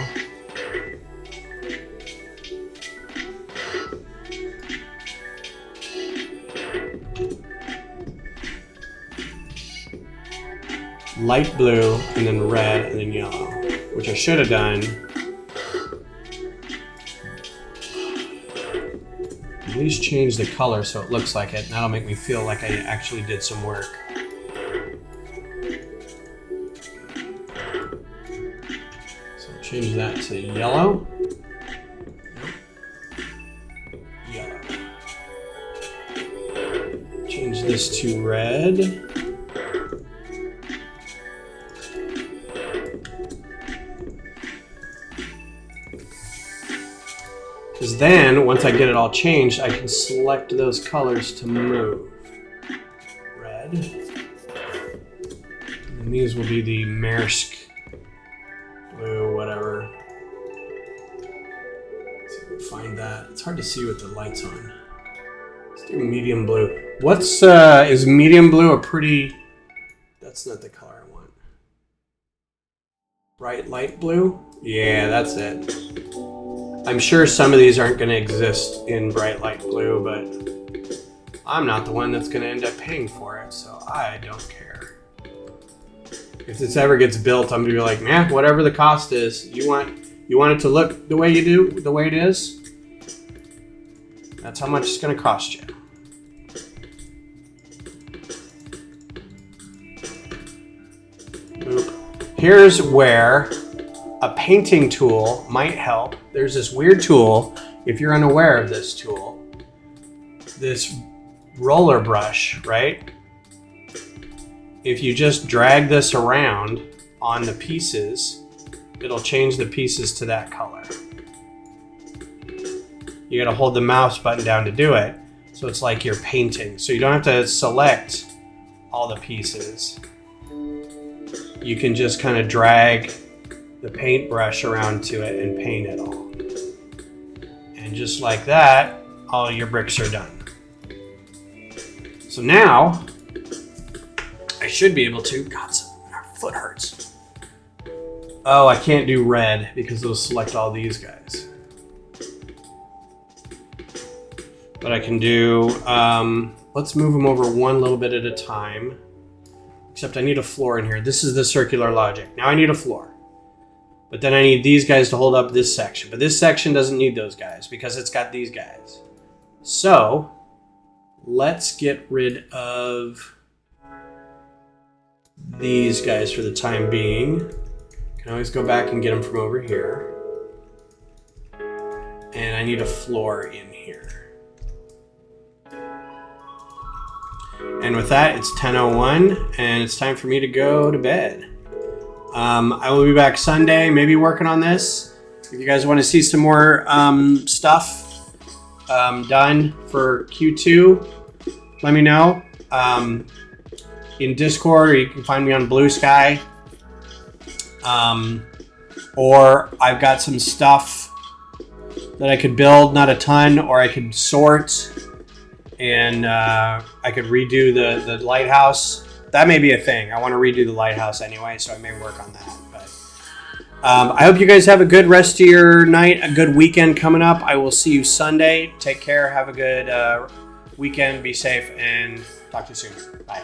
light blue, and then red, and then yellow, which I should have done. At least change the color so it looks like it. That'll make me feel like I actually did some work. So change that to yellow. Yellow. Change this to red. Because then, once I get it all changed, I can select those colors to move. Red. And these will be the Maersk blue, whatever. Let's see if we can find that. It's hard to see with the lights on. Let's do medium blue. Is medium blue a pretty... That's not the color I want. Bright light blue? Yeah, that's it. I'm sure some of these aren't going to exist in bright light blue, but I'm not the one that's going to end up paying for it, so I don't care. If this ever gets built, I'm going to be like, nah, whatever the cost is. You want it to look the way you do, the way it is? That's how much it's going to cost you. Boop. Here's where a painting tool might help. There's this weird tool, if you're unaware of this tool, this roller brush, right? If you just drag this around on the pieces, it'll change the pieces to that color. You gotta hold the mouse button down to do it, so it's like you're painting. So you don't have to select all the pieces. You can just kind of drag the paintbrush around to it and paint it all. And just like that, all your bricks are done. So now, I should be able to, God, my foot hurts. Oh, I can't do red because it'll select all these guys. But I can do, let's move them over one little bit at a time. Except I need a floor in here. This is the circular logic. Now I need a floor. But then I need these guys to hold up this section. But this section doesn't need those guys because it's got these guys. So let's get rid of these guys for the time being. Can always go back and get them from over here. And I need a floor in here. And with that, it's 10:01 and it's time for me to go to bed. I will be back Sunday, maybe working on this. If you guys want to see some more stuff done for Q2, let me know. In Discord, you can find me on Blue Sky. Or I've got some stuff that I could build, not a ton, or I could sort, and I could redo the lighthouse. That may be a thing. I want to redo the lighthouse anyway, so I may work on that. But I hope you guys have a good rest of your night, a good weekend coming up. I will see you Sunday. Take care. Have a good weekend. Be safe, and talk to you soon. Bye.